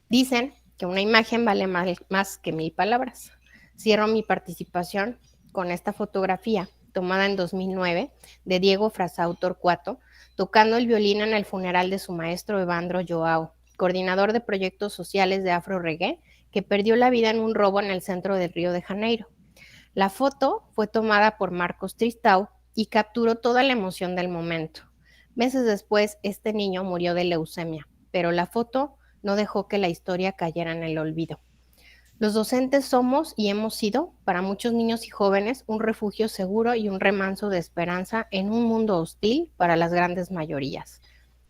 Dicen que una imagen vale más que 1000 palabras. Cierro mi participación con esta fotografía tomada en 2009 de Diego Frazao Torcuato, tocando el violín en el funeral de su maestro Evandro Joao, coordinador de proyectos sociales de Afro Reggae, que perdió la vida en un robo en el centro de Río de Janeiro. La foto fue tomada por Marcos Tristão y capturó toda la emoción del momento. Meses después, este niño murió de leucemia, pero la foto no dejó que la historia cayera en el olvido. Los docentes somos y hemos sido, para muchos niños y jóvenes, un refugio seguro y un remanso de esperanza en un mundo hostil para las grandes mayorías.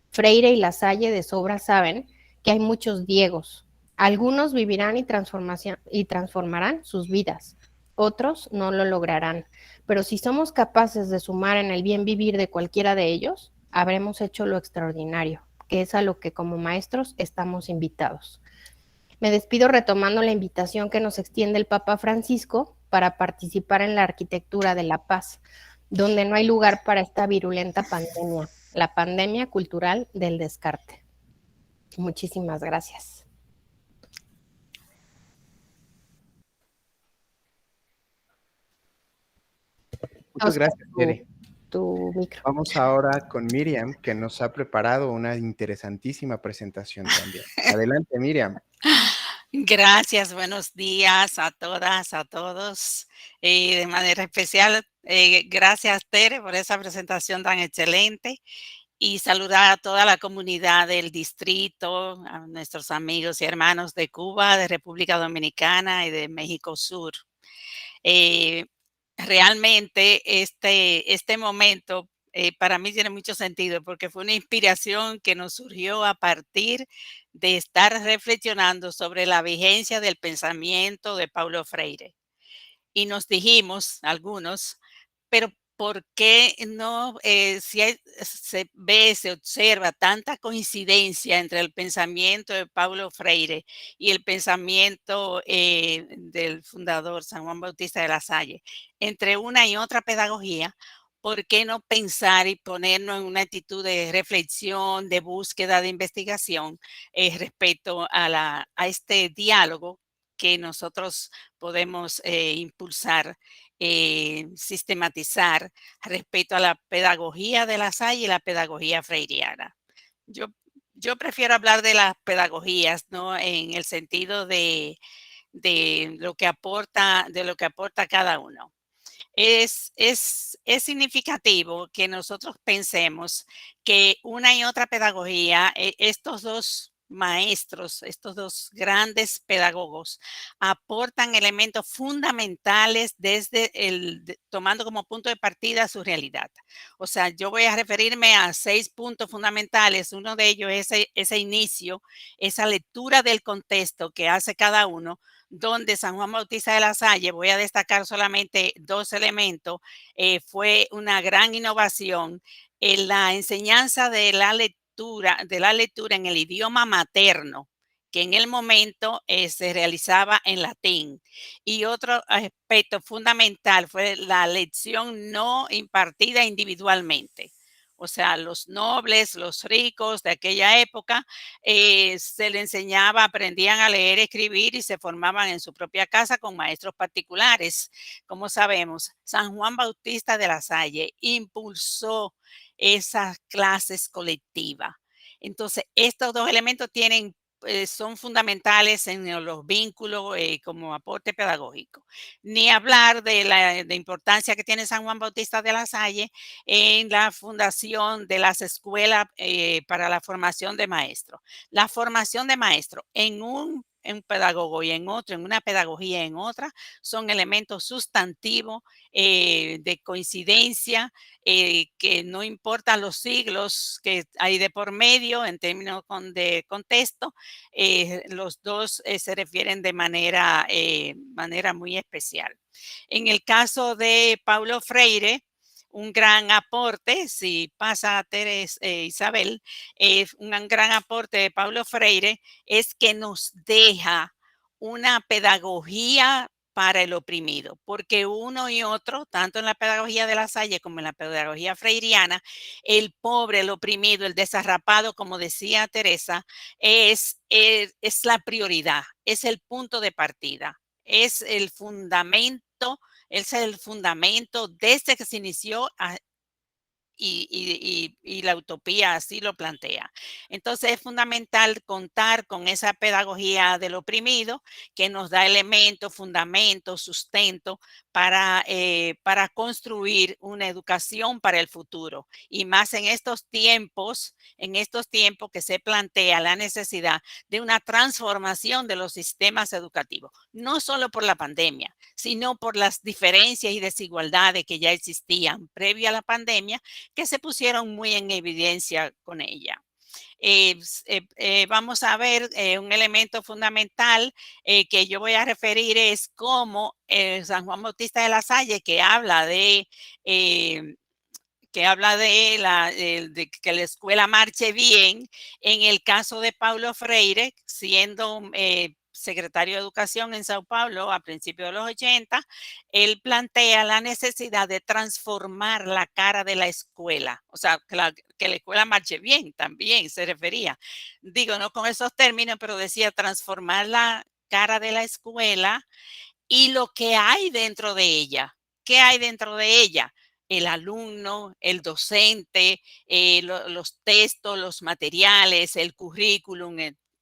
Freire y La Salle de sobra saben que hay muchos Diegos. Algunos vivirán y transformarán sus vidas. Otros no lo lograrán. Pero si somos capaces de sumar en el bien vivir de cualquiera de ellos, habremos hecho lo extraordinario, que es a lo que como maestros estamos invitados. Me despido retomando la invitación que nos extiende el Papa Francisco para participar en la arquitectura de la paz, donde no hay lugar para esta virulenta pandemia, la pandemia cultural del descarte. Muchísimas gracias. Muchas gracias, Tere. Tu micro. Vamos ahora con Miriam, que nos ha preparado una interesantísima presentación también. Adelante, Miriam. Gracias, buenos días a todas, a todos. De manera especial, gracias, Tere, por esa presentación tan excelente. Y saludar a toda la comunidad del distrito, a nuestros amigos y hermanos de Cuba, de República Dominicana y de México Sur. Realmente este momento para mí tiene mucho sentido porque fue una inspiración que nos surgió a partir de estar reflexionando sobre la vigencia del pensamiento de Paulo Freire. Y nos dijimos, algunos, pero ¿por qué no, si se ve, se observa tanta coincidencia entre el pensamiento de Paulo Freire y el pensamiento del fundador San Juan Bautista de la Salle, entre una y otra pedagogía? ¿Por qué no pensar y ponernos en una actitud de reflexión, de búsqueda, de investigación respecto a este diálogo que nosotros podemos impulsar, sistematizar respecto a la pedagogía de la Salle y la pedagogía freiriana? Yo, yo prefiero hablar de las pedagogías, ¿no? En el sentido de lo que aporta cada uno. Es significativo que nosotros pensemos que una y otra pedagogía, estos dos maestros, estos dos grandes pedagogos, aportan elementos fundamentales tomando como punto de partida su realidad. O sea, yo voy a referirme a 6 puntos fundamentales. Uno de ellos es ese inicio, esa lectura del contexto que hace cada uno, donde San Juan Bautista de la Salle, voy a destacar solamente 2 elementos, fue una gran innovación en la enseñanza de la lectura en el idioma materno, que en el momento se realizaba en latín. Y otro aspecto fundamental fue la lección no impartida individualmente. O sea, los nobles, los ricos de aquella época, se le enseñaba, aprendían a leer, escribir y se formaban en su propia casa con maestros particulares. Como sabemos, San Juan Bautista de la Salle impulsó esas clases colectivas. Entonces, estos dos elementos son fundamentales en los vínculos como aporte pedagógico. Ni hablar de la importancia que tiene San Juan Bautista de la Salle en la fundación de las escuelas para la formación de maestros. La formación de maestros en un pedagogo y en otro, en una pedagogía en otra, son elementos sustantivos de coincidencia, que no importan los siglos que hay de por medio en términos de contexto, los dos se refieren de manera muy especial. En el caso de Paulo Freire, un gran aporte, si pasa a Isabel, un gran aporte de Paulo Freire es que nos deja una pedagogía para el oprimido, porque uno y otro, tanto en la pedagogía de la Salle como en la pedagogía freiriana, el pobre, el oprimido, el desarrapado, como decía Teresa, es la prioridad, es el punto de partida, es el fundamento desde que se inició y la utopía así lo plantea. Entonces es fundamental contar con esa pedagogía del oprimido que nos da elementos, fundamentos, sustento para construir una educación para el futuro. Y más en estos tiempos que se plantea la necesidad de una transformación de los sistemas educativos, no solo por la pandemia, sino por las diferencias y desigualdades que ya existían previo a la pandemia, que se pusieron muy en evidencia con ella. Vamos a ver un elemento fundamental que yo voy a referir es cómo San Juan Bautista de la Salle, que habla de de que la escuela marche bien, en el caso de Paulo Freire, siendo secretario de Educación en Sao Paulo a principios de los 80, él plantea la necesidad de transformar la cara de la escuela, o sea, que la escuela marche bien también se refería. Digo, no con esos términos, pero decía transformar la cara de la escuela y lo que hay dentro de ella. ¿Qué hay dentro de ella? El alumno, el docente, los textos, los materiales, el currículum,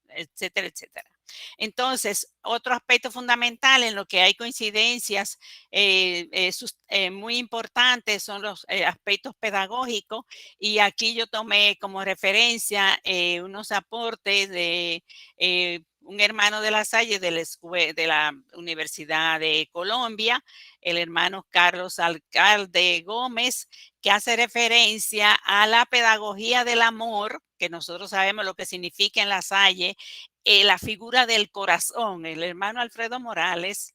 etcétera, etcétera. Entonces, otro aspecto fundamental en lo que hay coincidencias muy importantes son los aspectos pedagógicos, y aquí yo tomé como referencia unos aportes de un hermano de la Salle de la Universidad de Colombia, el hermano Carlos Alcalde Gómez, que hace referencia a la pedagogía del amor, que nosotros sabemos lo que significa en La Salle, la figura del corazón. El hermano Alfredo Morales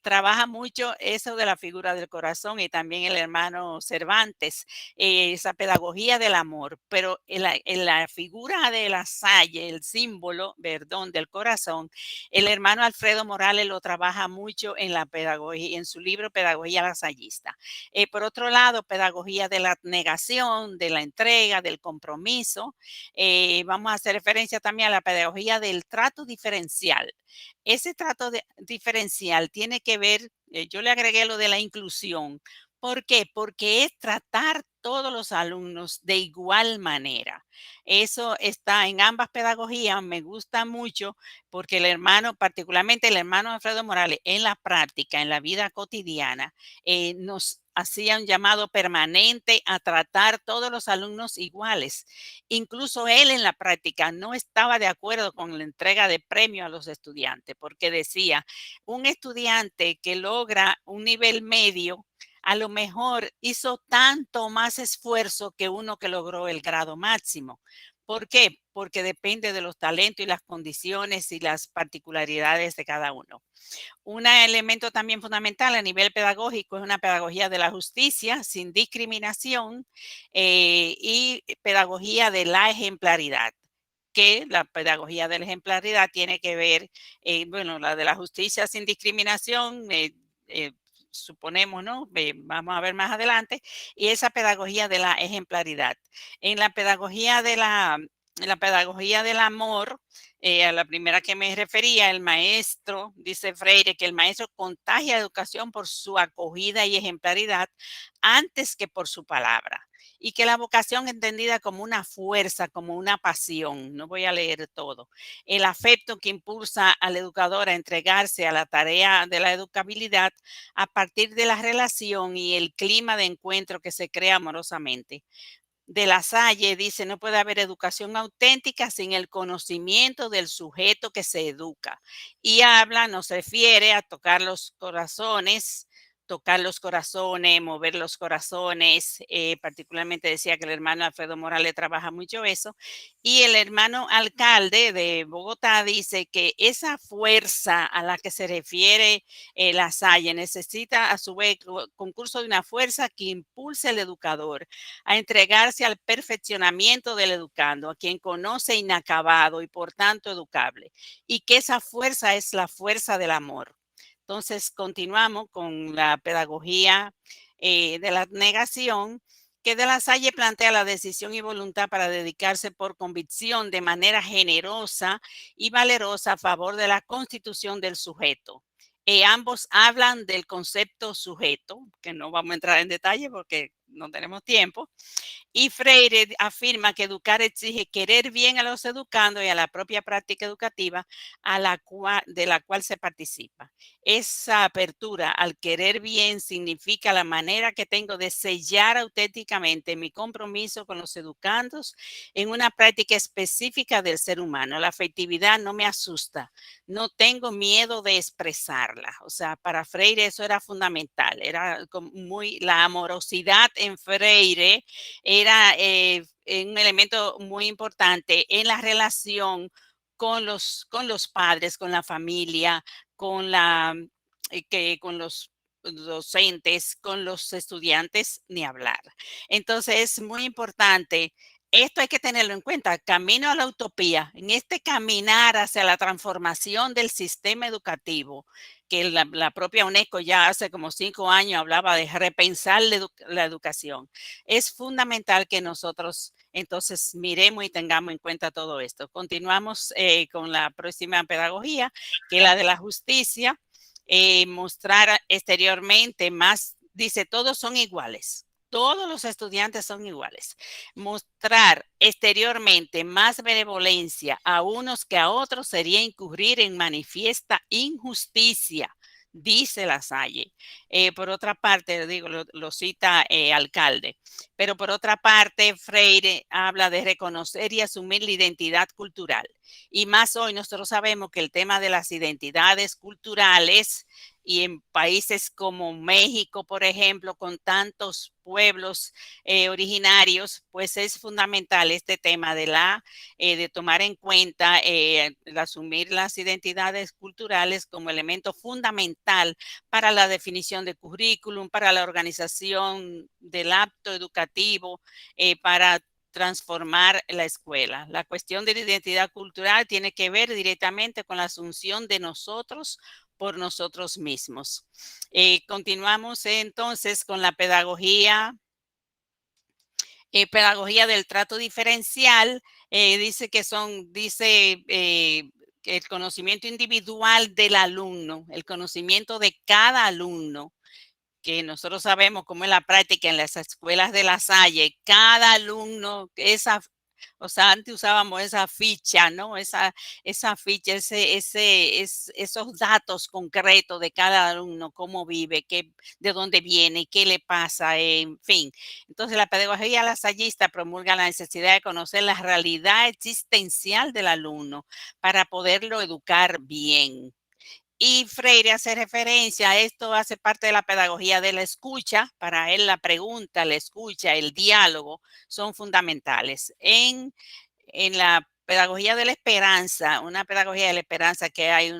trabaja mucho eso de la figura del corazón y también el hermano Cervantes, esa pedagogía del amor, pero en la figura de La Salle, el símbolo, perdón, del corazón, el hermano Alfredo Morales lo trabaja mucho en la pedagogía, en su libro Pedagogía Lasallista. Por otro lado, pedagogía de la abnegación, de la entrega, del compromiso. Vamos a hacer referencia también a la pedagogía del trato diferencial. Ese diferencial tiene que ver, yo le agregué lo de la inclusión. ¿Por qué? Porque es tratar todos los alumnos de igual manera. Eso está en ambas pedagogías, me gusta mucho porque el hermano, particularmente el hermano Alfredo Morales, en la práctica, en la vida cotidiana, nos hacía un llamado permanente a tratar todos los alumnos iguales. Incluso él en la práctica no estaba de acuerdo con la entrega de premio a los estudiantes, porque decía, un estudiante que logra un nivel medio, a lo mejor hizo tanto más esfuerzo que uno que logró el grado máximo. ¿Por qué? Porque depende de los talentos y las condiciones y las particularidades de cada uno. Un elemento también fundamental a nivel pedagógico es una pedagogía de la justicia sin discriminación y pedagogía de la ejemplaridad, que la pedagogía de la ejemplaridad tiene que ver, bueno, la de la justicia sin discriminación, suponemos, ¿no? Vamos a ver más adelante, y esa pedagogía de la ejemplaridad. En la pedagogía del amor, a la primera que me refería, el maestro, dice Freire, que el maestro contagia educación por su acogida y ejemplaridad antes que por su palabra. Y que la vocación entendida como una fuerza, como una pasión, no voy a leer todo, el afecto que impulsa al educador a entregarse a la tarea de la educabilidad a partir de la relación y el clima de encuentro que se crea amorosamente. De La Salle dice, no puede haber educación auténtica sin el conocimiento del sujeto que se educa. Y habla, nos refiere a tocar los corazones, mover los corazones. Particularmente decía que el hermano Alfredo Morales trabaja mucho eso. Y el hermano alcalde de Bogotá dice que esa fuerza a la que se refiere La Salle necesita a su vez concurso de una fuerza que impulse al educador a entregarse al perfeccionamiento del educando, a quien conoce inacabado y por tanto educable, y que esa fuerza es la fuerza del amor. Entonces, continuamos con la pedagogía de la negación, que de La Salle plantea la decisión y voluntad para dedicarse por convicción de manera generosa y valerosa a favor de la constitución del sujeto. Ambos hablan del concepto sujeto, que no vamos a entrar en detalle porque no tenemos tiempo, y Freire afirma que educar exige querer bien a los educandos y a la propia práctica educativa de la cual se participa. Esa apertura al querer bien significa la manera que tengo de sellar auténticamente mi compromiso con los educandos en una práctica específica del ser humano. La afectividad no me asusta, no tengo miedo de expresarla. O sea, para Freire eso era fundamental, era la amorosidad en Freire era un elemento muy importante en la relación con los padres, con la familia, con los docentes, con los estudiantes, ni hablar. Entonces es muy importante. Esto hay que tenerlo en cuenta, camino a la utopía, en este caminar hacia la transformación del sistema educativo, que la propia UNESCO ya hace como 5 años hablaba de repensar la educación. Es fundamental que nosotros entonces miremos y tengamos en cuenta todo esto. Continuamos con la próxima pedagogía, que es la de la justicia. Mostrar exteriormente más, dice, todos son iguales. Todos los estudiantes son iguales. Mostrar exteriormente más benevolencia a unos que a otros sería incurrir en manifiesta injusticia, dice La Salle. Por otra parte, digo, lo cita Alcalde, pero por otra parte, Freire habla de reconocer y asumir la identidad cultural Y más hoy nosotros sabemos que el tema de las identidades culturales y en países como México, por ejemplo, con tantos pueblos originarios, pues es fundamental este tema de tomar en cuenta, el asumir las identidades culturales como elemento fundamental para la definición de currículum, para la organización del acto educativo, para transformar la escuela. La cuestión de la identidad cultural tiene que ver directamente con la asunción de nosotros por nosotros mismos. Continuamos entonces con la pedagogía del trato diferencial. Dice que el conocimiento individual del alumno, el conocimiento de cada alumno, que nosotros sabemos cómo es la práctica en las escuelas de La Salle, cada alumno, o sea, antes usábamos esa ficha, ¿no? Esa ficha, esos datos concretos de cada alumno, cómo vive, de dónde viene, qué le pasa, en fin. Entonces, la pedagogía lasallista promulga la necesidad de conocer la realidad existencial del alumno para poderlo educar bien. Y Freire hace referencia a esto, hace parte de la pedagogía de la escucha. Para él la pregunta, la escucha, el diálogo son fundamentales. En la pedagogía de la esperanza, una pedagogía de la esperanza, que hay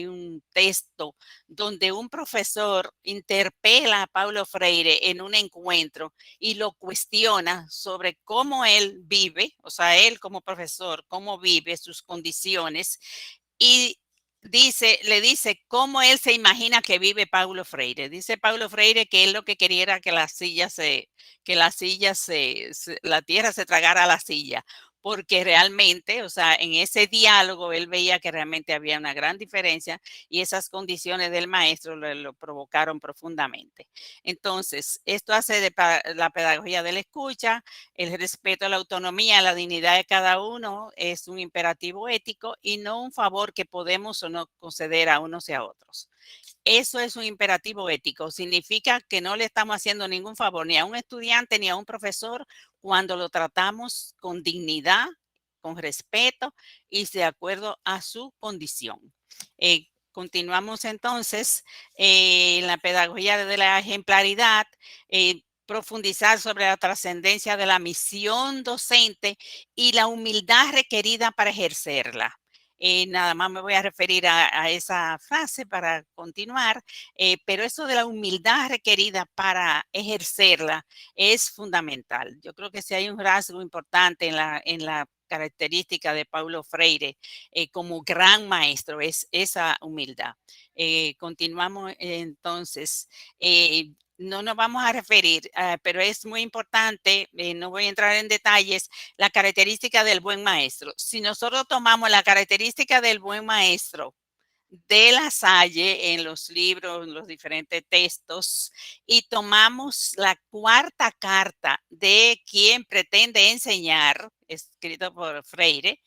un texto donde un profesor interpela a Paulo Freire en un encuentro y lo cuestiona sobre cómo él vive, o sea, él como profesor, cómo vive sus condiciones, y le dice cómo él se imagina que vive Paulo Freire. Dice Paulo Freire que él lo que quería era que la tierra se tragara a la silla, porque realmente, o sea, en ese diálogo él veía que realmente había una gran diferencia y esas condiciones del maestro lo provocaron profundamente. Entonces, esto hace de la pedagogía de la escucha, el respeto a la autonomía, a la dignidad de cada uno es un imperativo ético y no un favor que podemos o no conceder a unos y a otros. Eso es un imperativo ético. Significa que no le estamos haciendo ningún favor ni a un estudiante ni a un profesor cuando lo tratamos con dignidad, con respeto y de acuerdo a su condición. Continuamos entonces en la pedagogía de la ejemplaridad. Profundizar sobre la trascendencia de la misión docente y la humildad requerida para ejercerla. Nada más me voy a referir a esa frase para continuar, pero eso de la humildad requerida para ejercerla es fundamental. Yo creo que si hay un rasgo importante en la característica de Paulo Freire como gran maestro, es esa humildad. Continuamos entonces. No nos vamos a referir, pero es muy importante, no voy a entrar en detalles, la característica del buen maestro. Si nosotros tomamos la característica del buen maestro de La Salle en los libros, en los diferentes textos, y tomamos la cuarta carta de quien pretende enseñar, escrito por Freire,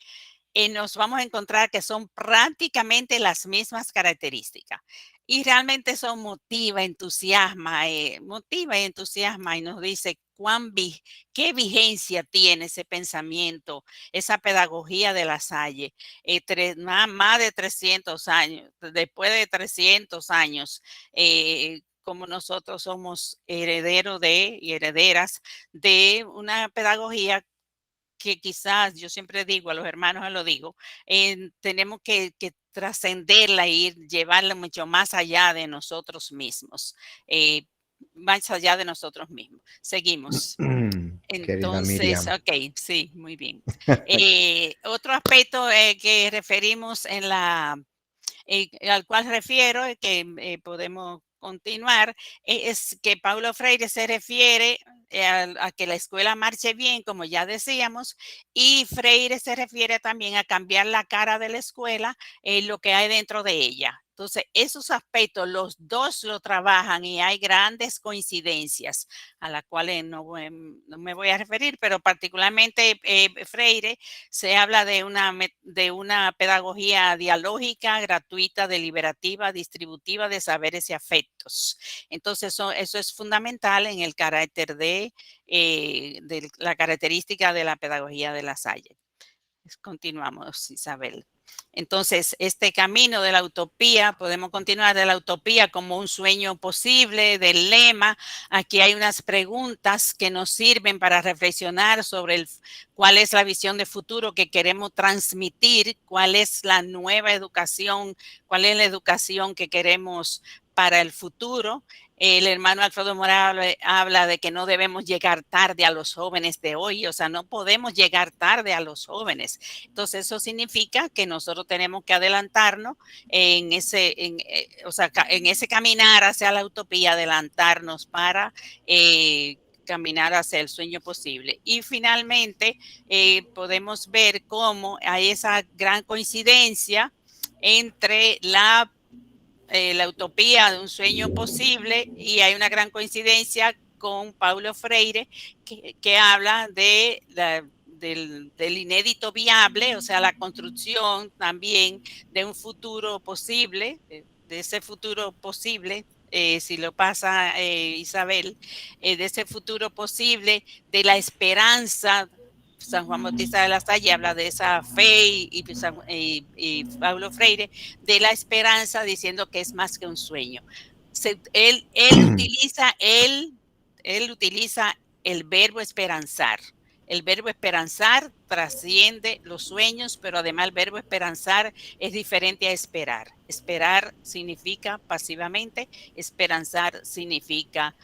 nos vamos a encontrar que son prácticamente las mismas características. Y realmente eso motiva, entusiasma y nos dice qué vigencia tiene ese pensamiento, esa pedagogía de La Salle. Más de 300 años, después de 300 años, como nosotros somos herederos y herederas de una pedagogía que quizás, yo siempre digo, a los hermanos se lo digo, tenemos que trascenderla y llevarla mucho más allá de nosotros mismos, más allá de nosotros mismos. Seguimos. Querida Entonces, Miriam. ok, sí, muy bien. Otro aspecto que referimos al cual refiero, que podemos continuar, es que Paulo Freire se refiere a que la escuela marche bien, como ya decíamos, y Freire se refiere también a cambiar la cara de la escuela, lo que hay dentro de ella. Entonces, esos aspectos, los dos lo trabajan y hay grandes coincidencias a las cuales no me voy a referir, pero particularmente Freire se habla de una pedagogía dialógica, gratuita, deliberativa, distributiva de saberes y afectos. Entonces, eso es fundamental en el carácter de la característica de la pedagogía de La Salle. Continuamos, Isabel. Entonces, este camino de la utopía, podemos continuar de la utopía como un sueño posible, del lema. Aquí hay unas preguntas que nos sirven para reflexionar sobre cuál es la visión de futuro que queremos transmitir, cuál es la nueva educación, cuál es la educación que queremos para el futuro. El hermano Alfredo Morales habla de que no debemos llegar tarde a los jóvenes de hoy, o sea, no podemos llegar tarde a los jóvenes. Entonces, eso significa que nosotros tenemos que adelantarnos en ese caminar hacia la utopía, adelantarnos para caminar hacia el sueño posible. Y finalmente, podemos ver cómo hay esa gran coincidencia entre la utopía de un sueño posible, y hay una gran coincidencia con Paulo Freire que habla del inédito viable, o sea, la construcción también de un futuro posible, de ese futuro posible, si lo pasa Isabel, de ese futuro posible, de la esperanza. San Juan Bautista de la Salle habla de esa fe y Paulo Freire de la esperanza, diciendo que es más que un sueño. Él utiliza el verbo esperanzar. El verbo esperanzar trasciende los sueños, pero además el verbo esperanzar es diferente a esperar. Esperar significa pasivamente, esperanzar significa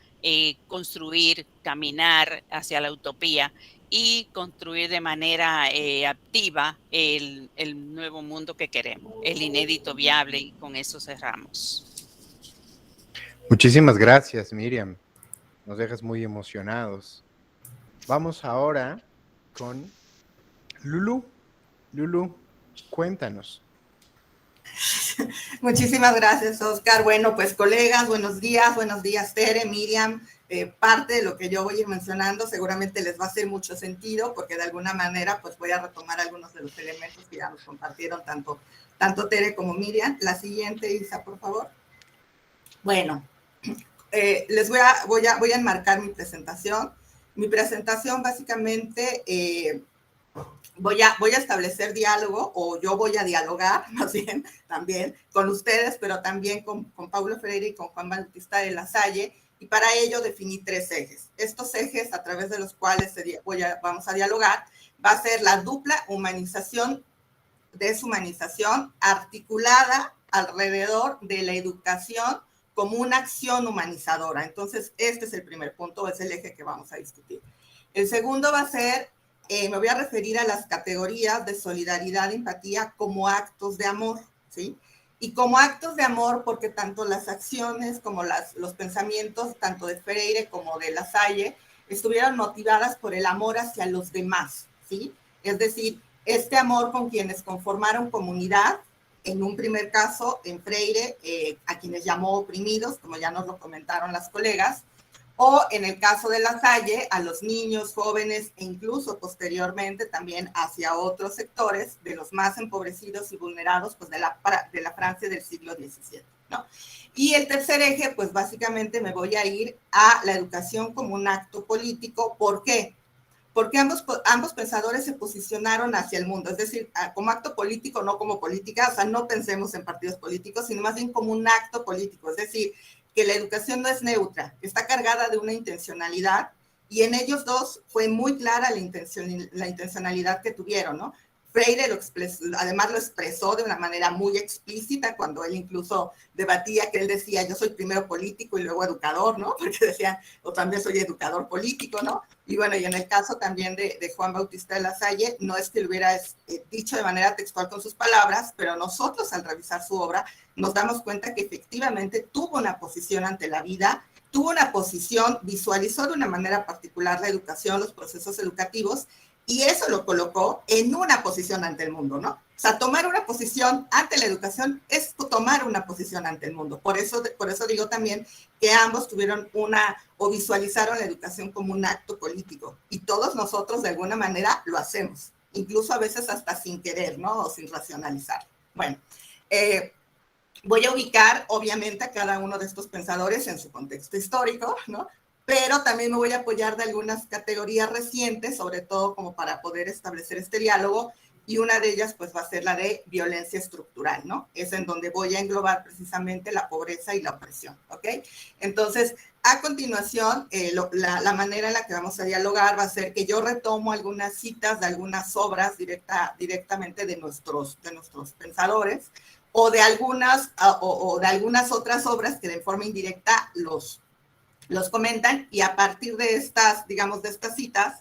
construir, caminar hacia la utopía y construir de manera activa el nuevo mundo que queremos, el inédito viable, y con eso cerramos. Muchísimas gracias, Miriam. Nos dejas muy emocionados. Vamos ahora con Lulu. Lulu, cuéntanos. Muchísimas gracias, Oscar. Bueno, pues colegas, buenos días, Tere, Miriam. Parte de lo que yo voy a ir mencionando seguramente les va a hacer mucho sentido, porque de alguna manera pues voy a retomar algunos de los elementos que ya nos compartieron tanto Tere como Miriam. La siguiente, Isa, por favor. Bueno, les voy a enmarcar mi presentación. Mi presentación básicamente voy a establecer diálogo, o yo voy a dialogar más bien también con ustedes, pero también con Paulo Freire y con Juan Bautista de la Salle, y para ello definí 3 ejes. Estos ejes a través de los cuales vamos a dialogar va a ser la dupla humanización, deshumanización, articulada alrededor de la educación como una acción humanizadora. Entonces, este es el primer punto, es el eje que vamos a discutir. El segundo va a ser, me voy a referir a las categorías de solidaridad e empatía como actos de amor, ¿sí? Y como actos de amor, porque tanto las acciones como los pensamientos, tanto de Freire como de la Salle, estuvieron motivadas por el amor hacia los demás, ¿sí? Es decir, este amor con quienes conformaron comunidad, en un primer caso, en Freire, a quienes llamó oprimidos, como ya nos lo comentaron las colegas, o en el caso de la Salle, a los niños, jóvenes e incluso posteriormente también hacia otros sectores de los más empobrecidos y vulnerados pues de la Francia del siglo XVII, ¿no? Y el tercer eje, pues básicamente me voy a ir a la educación como un acto político. ¿Por qué? Porque ambos pensadores se posicionaron hacia el mundo, es decir, como acto político, no como política, o sea, no pensemos en partidos políticos, sino más bien como un acto político, es decir, que la educación no es neutra, está cargada de una intencionalidad, y en ellos dos fue muy clara la intencionalidad que tuvieron, ¿no? Freire además lo expresó de una manera muy explícita cuando él incluso debatía, que él decía, yo soy primero político y luego educador, ¿no? Porque decían, o también soy educador político, ¿no? Y bueno, y en el caso también de Juan Bautista de la Salle, no es que lo hubiera dicho de manera textual con sus palabras, pero nosotros al revisar su obra nos damos cuenta que efectivamente tuvo una posición ante la vida, tuvo una posición, visualizó de una manera particular la educación, los procesos educativos, y eso lo colocó en una posición ante el mundo, ¿no? O sea, tomar una posición ante la educación es tomar una posición ante el mundo. Por eso digo también que ambos tuvieron o visualizaron la educación como un acto político. Y todos nosotros de alguna manera lo hacemos, incluso a veces hasta sin querer, ¿no? O sin racionalizar. Bueno, voy a ubicar obviamente a cada uno de estos pensadores en su contexto histórico, ¿no? Pero también me voy a apoyar de algunas categorías recientes, sobre todo como para poder establecer este diálogo, y una de ellas pues va a ser la de violencia estructural, ¿no? Es en donde voy a englobar precisamente la pobreza y la opresión, ¿ok? Entonces, a continuación, la manera en la que vamos a dialogar va a ser que yo retomo algunas citas de algunas obras directamente de nuestros pensadores, o de algunas otras obras que de forma indirecta los comentan, y a partir de estas, digamos, de estas citas,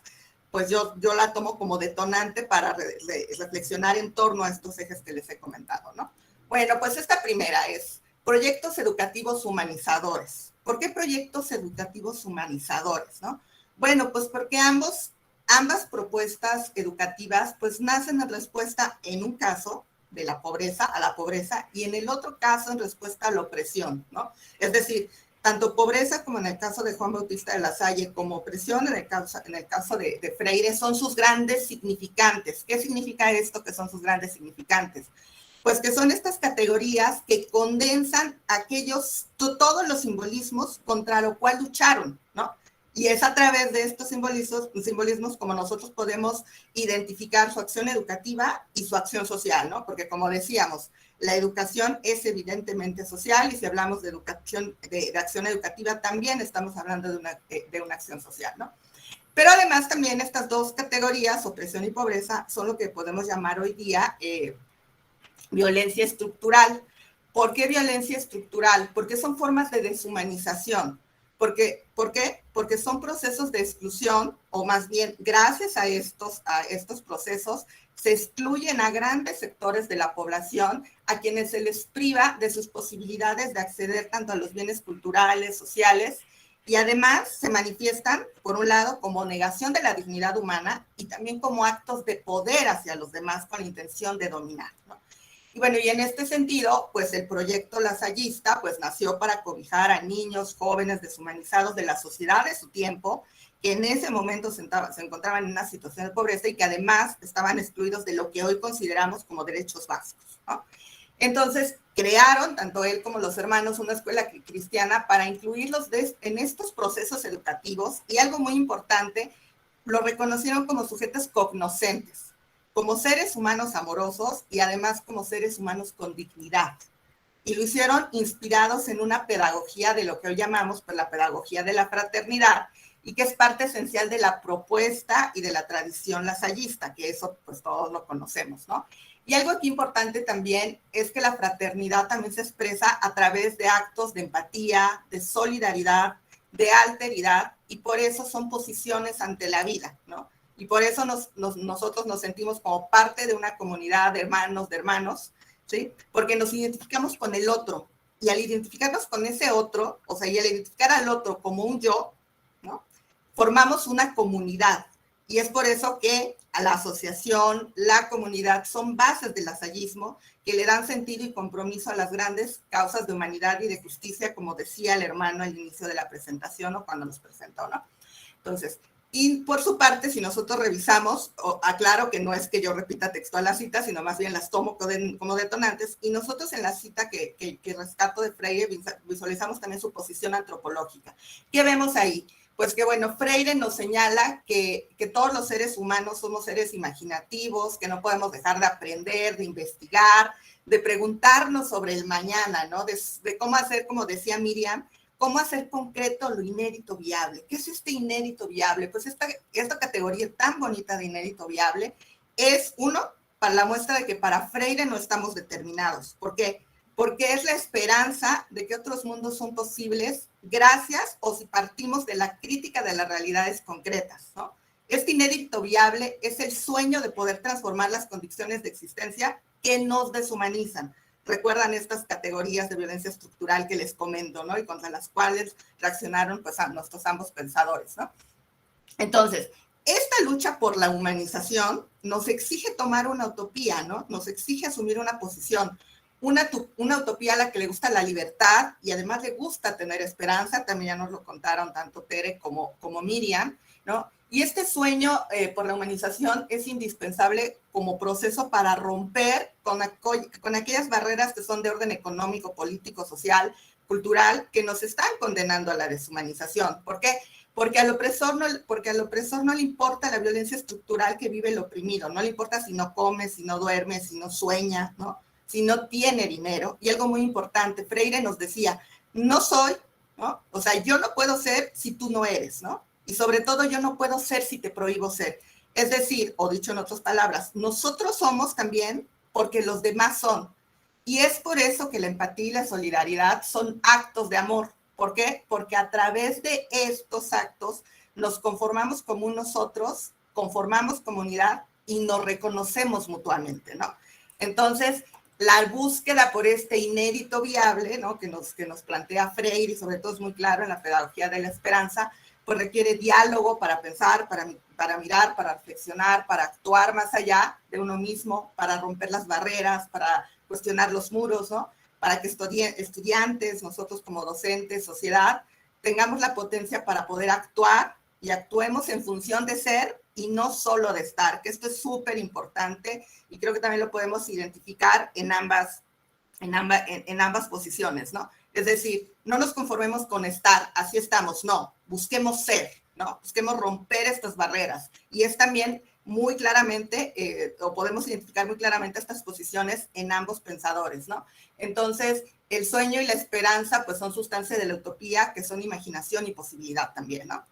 pues yo la tomo como detonante para reflexionar en torno a estos ejes que les he comentado, ¿no? Bueno, pues esta primera es proyectos educativos humanizadores. ¿Por qué proyectos educativos humanizadores, no? Bueno, pues porque ambas propuestas educativas pues nacen en respuesta, en un caso, de la pobreza, a la pobreza, y en el otro caso en respuesta a la opresión, ¿no? Es decir, tanto pobreza como en el caso de Juan Bautista de La Salle, como opresión en el caso de Freire, son sus grandes significantes. ¿Qué significa esto que son sus grandes significantes? Pues que son estas categorías que condensan todos los simbolismos contra lo cual lucharon, ¿no? Y es a través de estos simbolismos como nosotros podemos identificar su acción educativa y su acción social, ¿no? Porque como decíamos, la educación es evidentemente social, y si hablamos de educación, de acción educativa, también estamos hablando de una acción social, ¿no? Pero además también estas dos categorías, opresión y pobreza, son lo que podemos llamar hoy día violencia estructural. ¿Por qué violencia estructural? Porque son formas de deshumanización. ¿Por qué? Porque son procesos de exclusión, o más bien, gracias a estos procesos, se excluyen a grandes sectores de la población, a quienes se les priva de sus posibilidades de acceder tanto a los bienes culturales, sociales, y además se manifiestan, por un lado, como negación de la dignidad humana, y también como actos de poder hacia los demás con la intención de dominar, ¿no? Y bueno, y en este sentido, pues el proyecto lasallista pues nació para cobijar a niños, jóvenes deshumanizados de la sociedad de su tiempo, que en ese momento se encontraban en una situación de pobreza y que además estaban excluidos de lo que hoy consideramos como derechos básicos, ¿no? Entonces, crearon, tanto él como los hermanos, una escuela cristiana para incluirlos en estos procesos educativos, y algo muy importante, lo reconocieron como sujetos cognoscentes, como seres humanos amorosos y además como seres humanos con dignidad. Y lo hicieron inspirados en una pedagogía de lo que hoy llamamos pues, la pedagogía de la fraternidad, y que es parte esencial de la propuesta y de la tradición lasallista, que eso pues todos lo conocemos, ¿no? Y algo aquí importante también es que la fraternidad también se expresa a través de actos de empatía, de solidaridad, de alteridad, y por eso son posiciones ante la vida, ¿no? Y por eso nosotros nos sentimos como parte de una comunidad de hermanos, ¿sí? Porque nos identificamos con el otro, y al identificarnos con ese otro, o sea, y al identificar al otro como un yo, ¿no? Formamos una comunidad, y es por eso que a la asociación, la comunidad, son bases del lasallismo que le dan sentido y compromiso a las grandes causas de humanidad y de justicia, como decía el hermano al inicio de la presentación o cuando nos presentó, ¿no? Entonces, y por su parte, si nosotros revisamos, aclaro que no es que yo repita textual las citas, sino más bien las tomo como detonantes, y nosotros en la cita que rescato de Freire visualizamos también su posición antropológica. ¿Qué vemos ahí? Pues que, bueno, Freire nos señala que todos los seres humanos somos seres imaginativos, que no podemos dejar de aprender, de investigar, de preguntarnos sobre el mañana, ¿no? De cómo hacer, como decía Miriam, cómo hacer concreto lo inédito viable. ¿Qué es este inédito viable? Pues esta categoría tan bonita de inédito viable es, uno, para la muestra de que para Freire no estamos determinados. ¿Por qué? Porque es la esperanza de que otros mundos son posibles gracias o si partimos de la crítica de las realidades concretas, ¿no? Este inédito viable es el sueño de poder transformar las condiciones de existencia que nos deshumanizan. Recuerdan estas categorías de violencia estructural que les comento, ¿no? Y contra las cuales reaccionaron pues a nuestros ambos pensadores, ¿no? Entonces, esta lucha por la humanización nos exige tomar una utopía, ¿no? Nos exige asumir una posición, una utopía a la que le gusta la libertad y además le gusta tener esperanza, también ya nos lo contaron tanto Tere como Miriam, ¿no? Y este sueño por la humanización es indispensable como proceso para romper con aquellas barreras que son de orden económico, político, social, cultural, que nos están condenando a la deshumanización. ¿Por qué? Porque al opresor no le importa la violencia estructural que vive el oprimido, no le importa si no come, si no duerme, si no sueña, ¿no? Si no tiene dinero. Y algo muy importante, Freire nos decía, no soy, ¿no? O sea, yo no puedo ser si tú no eres, ¿no? Y sobre todo yo no puedo ser si te prohíbo ser. Es decir, o dicho en otras palabras, nosotros somos también porque los demás son. Y es por eso que la empatía y la solidaridad son actos de amor. ¿Por qué? Porque a través de estos actos nos conformamos como un nosotros, conformamos comunidad y nos reconocemos mutuamente, ¿no? Entonces, la búsqueda por este inédito viable, ¿no? que nos plantea Freire, y sobre todo es muy claro en la pedagogía de la esperanza, pues requiere diálogo para pensar, para mirar, para reflexionar, para actuar más allá de uno mismo, para romper las barreras, para cuestionar los muros, ¿no? Para que estudiantes, nosotros como docentes, sociedad, tengamos la potencia para poder actuar y actuemos en función de ser y no solo de estar, que esto es súper importante y creo que también lo podemos identificar en ambas posiciones, ¿no? Es decir, no nos conformemos con estar, así estamos, no, busquemos ser, ¿no? Busquemos romper estas barreras y es también muy claramente, o podemos identificar muy claramente estas posiciones en ambos pensadores, ¿no? Entonces, el sueño y la esperanza, pues son sustancia de la utopía, que son imaginación y posibilidad también, ¿no?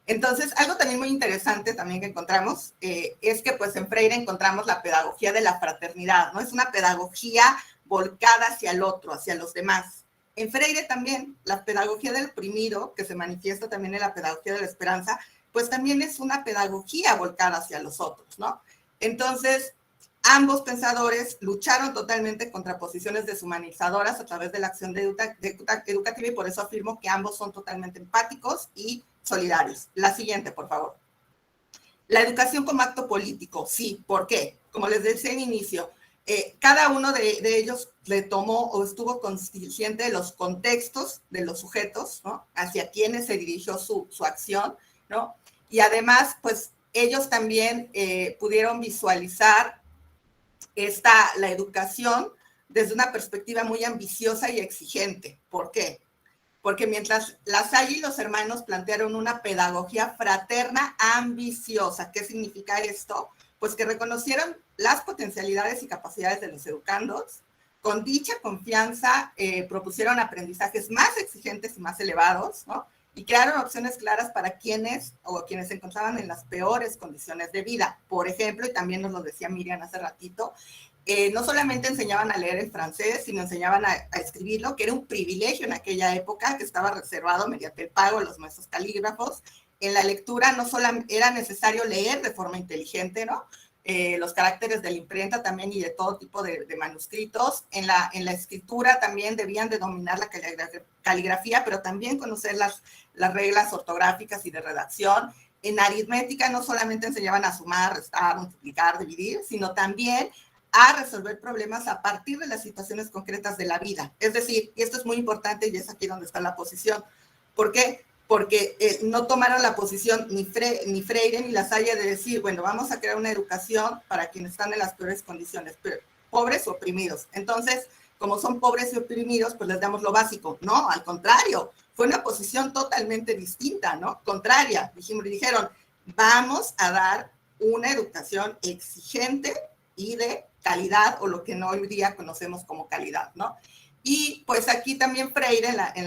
Entonces, algo también muy interesante también que encontramos es que, pues, en Freire encontramos la pedagogía de la fraternidad, ¿no? Es una pedagogía volcada hacia el otro, hacia los demás. En Freire también, la pedagogía del oprimido, que se manifiesta también en la pedagogía de la esperanza, pues también es una pedagogía volcada hacia los otros, ¿no? Entonces, ambos pensadores lucharon totalmente contra posiciones deshumanizadoras a través de la acción educativa y por eso afirmo que ambos son totalmente empáticos y solidarios. La siguiente, por favor. La educación como acto político, sí, ¿por qué? Como les decía en inicio, cada uno de ellos le tomó o estuvo consciente de los contextos de los sujetos, ¿no? Hacia quienes se dirigió su acción, ¿no? Y además, pues, ellos también pudieron visualizar la educación desde una perspectiva muy ambiciosa y exigente. ¿Por qué? Porque mientras La Salle y los hermanos plantearon una pedagogía fraterna ambiciosa, ¿qué significa esto? Pues que reconocieron las potencialidades y capacidades de los educandos, con dicha confianza propusieron aprendizajes más exigentes y más elevados, ¿no? Y crearon opciones claras para quienes se encontraban en las peores condiciones de vida. Por ejemplo, y también nos lo decía Miriam hace ratito, no solamente enseñaban a leer el francés, sino enseñaban a escribirlo, que era un privilegio en aquella época, que estaba reservado mediante el pago de los maestros calígrafos. En la lectura no solo era necesario leer de forma inteligente, ¿no? Los caracteres de la imprenta también y de todo tipo de manuscritos. En la escritura también debían de dominar la caligrafía, pero también conocer las reglas ortográficas y de redacción. En aritmética no solamente enseñaban a sumar, restar, multiplicar, dividir, sino también a resolver problemas a partir de las situaciones concretas de la vida. Es decir, y esto es muy importante y es aquí donde está la posición. ¿Por qué? Porque no tomaron la posición ni Freire ni La Salle de decir, bueno, vamos a crear una educación para quienes están en las peores condiciones, pobres o oprimidos. Entonces, como son pobres y oprimidos, pues les damos lo básico. No, al contrario, fue una posición totalmente distinta, ¿no? Contraria. Dijeron, vamos a dar una educación exigente y de calidad, o lo que hoy día conocemos como calidad, ¿no? Y pues aquí también Freire, en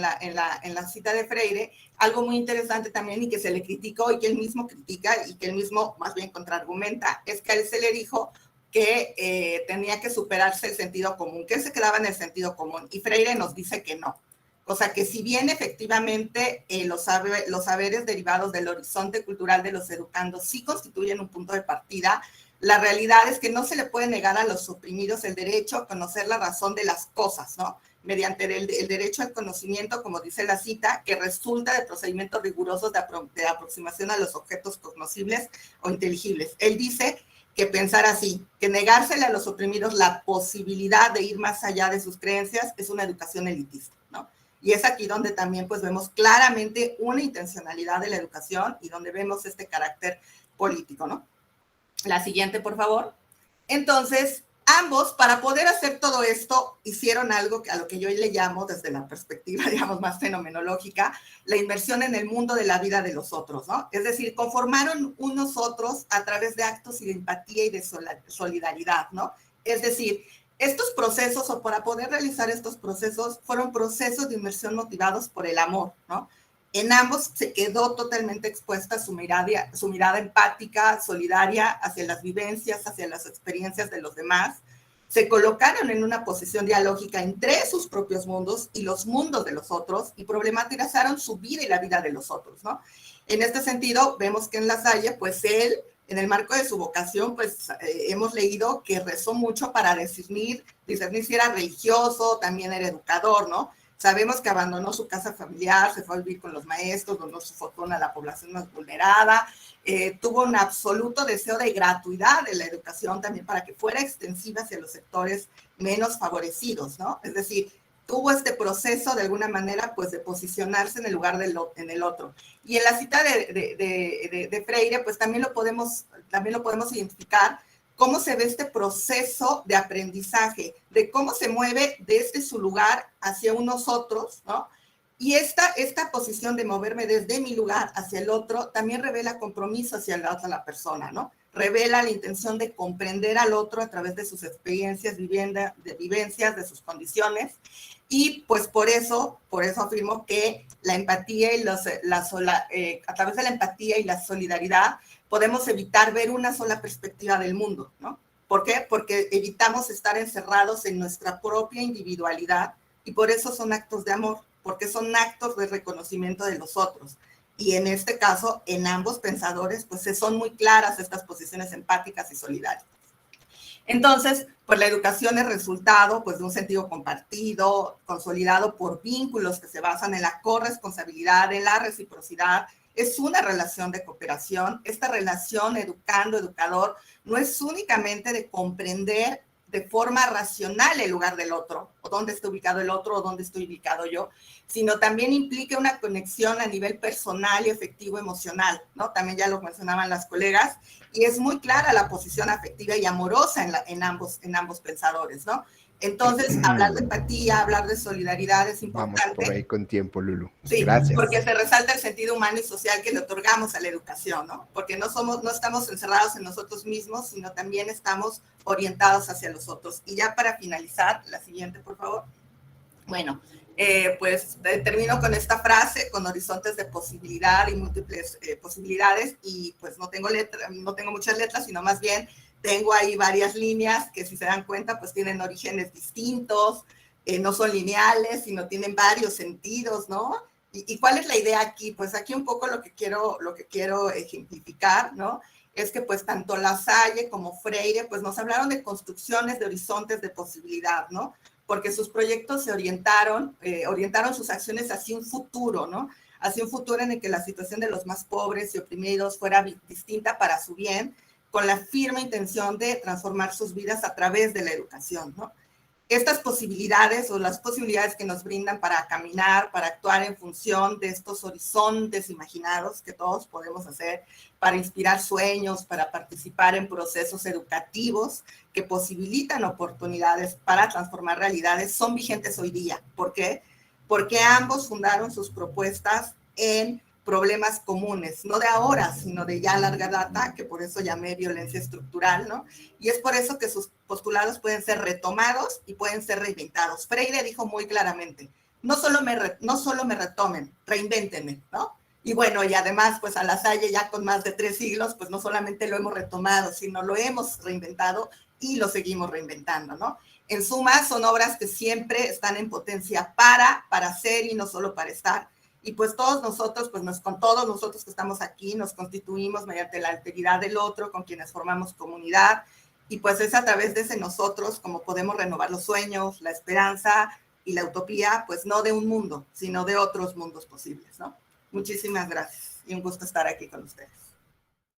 la cita de Freire, algo muy interesante también y que se le criticó y que él mismo critica y que él mismo más bien contraargumenta, es que a él se le dijo que tenía que superarse el sentido común, que él se quedaba en el sentido común, y Freire nos dice que no. O sea, que si bien efectivamente los saberes derivados del horizonte cultural de los educandos sí constituyen un punto de partida, la realidad es que no se le puede negar a los oprimidos el derecho a conocer la razón de las cosas, ¿no? Mediante el derecho al conocimiento, como dice la cita, que resulta de procedimientos rigurosos de aproximación a los objetos cognoscibles o inteligibles. Él dice que pensar así, que negársele a los oprimidos la posibilidad de ir más allá de sus creencias es una educación elitista, ¿no? Y es aquí donde también pues vemos claramente una intencionalidad de la educación y donde vemos este carácter político, ¿no? La siguiente, por favor. Entonces, Ambos, para poder hacer todo esto, hicieron algo a lo que yo le llamo, desde la perspectiva, digamos, más fenomenológica, la inmersión en el mundo de la vida de los otros, ¿no? Es decir, conformaron unos otros a través de actos de empatía y de solidaridad, ¿no? Es decir, estos procesos, o para poder realizar estos procesos, fueron procesos de inmersión motivados por el amor, ¿no? En ambos se quedó totalmente expuesta su mirada empática, solidaria hacia las vivencias, hacia las experiencias de los demás. Se colocaron en una posición dialógica entre sus propios mundos y los mundos de los otros y problematizaron su vida y la vida de los otros, ¿no? En este sentido, vemos que en La Salle, pues él, en el marco de su vocación, pues hemos leído que rezó mucho para discernir si era religioso, también era educador, ¿no? Sabemos que abandonó su casa familiar, se fue a vivir con los maestros, donó su fortuna a la población más vulnerada, tuvo un absoluto deseo de gratuidad de la educación también para que fuera extensiva hacia los sectores menos favorecidos, ¿no? Es decir, tuvo este proceso de alguna manera pues de posicionarse en el lugar en el otro. Y en la cita de Freire pues también lo podemos identificar cómo se ve este proceso de aprendizaje, de cómo se mueve desde su lugar hacia unos otros, ¿no? Y esta posición de moverme desde mi lugar hacia el otro también revela compromiso hacia la otra persona, ¿no? Revela la intención de comprender al otro a través de sus experiencias, vivencias, de sus condiciones. Y pues por eso afirmo que la empatía y a través de la empatía y la solidaridad podemos evitar ver una sola perspectiva del mundo, ¿no? ¿Por qué? Porque evitamos estar encerrados en nuestra propia individualidad y por eso son actos de amor, porque son actos de reconocimiento de los otros. Y en este caso, en ambos pensadores, pues son muy claras estas posiciones empáticas y solidarias. Entonces, pues la educación es resultado pues, de un sentido compartido, consolidado por vínculos que se basan en la corresponsabilidad, en la reciprocidad. Es una relación de cooperación. Esta relación educando-educador no es únicamente de comprender de forma racional el lugar del otro, o dónde está ubicado el otro, o dónde estoy ubicado yo, sino también implica una conexión a nivel personal y afectivo emocional, ¿no? También ya lo mencionaban las colegas, y es muy clara la posición afectiva y amorosa en ambos pensadores, ¿no? Entonces, hablar de empatía, hablar de solidaridad es importante. Vamos por ahí con tiempo, Lulu. Sí, gracias. porque se resalta el sentido humano y social que le otorgamos a la educación, ¿no? Porque no estamos encerrados en nosotros mismos, sino también estamos orientados hacia los otros. Y ya para finalizar, la siguiente, por favor. Bueno, pues termino con esta frase, con horizontes de posibilidad y múltiples posibilidades, y pues no tengo muchas letras, sino más bien tengo ahí varias líneas que, si se dan cuenta, pues tienen orígenes distintos, no son lineales, sino tienen varios sentidos, ¿no? ¿Y cuál es la idea aquí? Pues aquí un poco lo que quiero ejemplificar, ¿no? Es que pues tanto La Salle como Freire pues nos hablaron de construcciones de horizontes de posibilidad, ¿no? Porque sus proyectos orientaron sus acciones hacia un futuro, ¿no? Hacia un futuro en el que la situación de los más pobres y oprimidos fuera distinta para su bien, con la firme intención de transformar sus vidas a través de la educación, ¿no? Estas posibilidades o las posibilidades que nos brindan para caminar, para actuar en función de estos horizontes imaginados que todos podemos hacer, para inspirar sueños, para participar en procesos educativos que posibilitan oportunidades para transformar realidades, son vigentes hoy día. ¿Por qué? Porque ambos fundaron sus propuestas en problemas comunes, no de ahora, sino de ya larga data, que por eso llamé violencia estructural, ¿no? Y es por eso que sus postulados pueden ser retomados y pueden ser reinventados. Freire dijo muy claramente, no solo me retomen, reinvéntenme, ¿no? Y bueno, y además, pues a La Salle ya con más de 3 siglos, pues no solamente lo hemos retomado, sino lo hemos reinventado y lo seguimos reinventando, ¿no? En suma, son obras que siempre están en potencia para ser y no solo para estar. Y pues todos nosotros, con todos nosotros que estamos aquí, nos constituimos mediante la alteridad del otro, con quienes formamos comunidad, y pues es a través de ese nosotros como podemos renovar los sueños, la esperanza y la utopía, pues no de un mundo, sino de otros mundos posibles, ¿no? Muchísimas gracias y un gusto estar aquí con ustedes.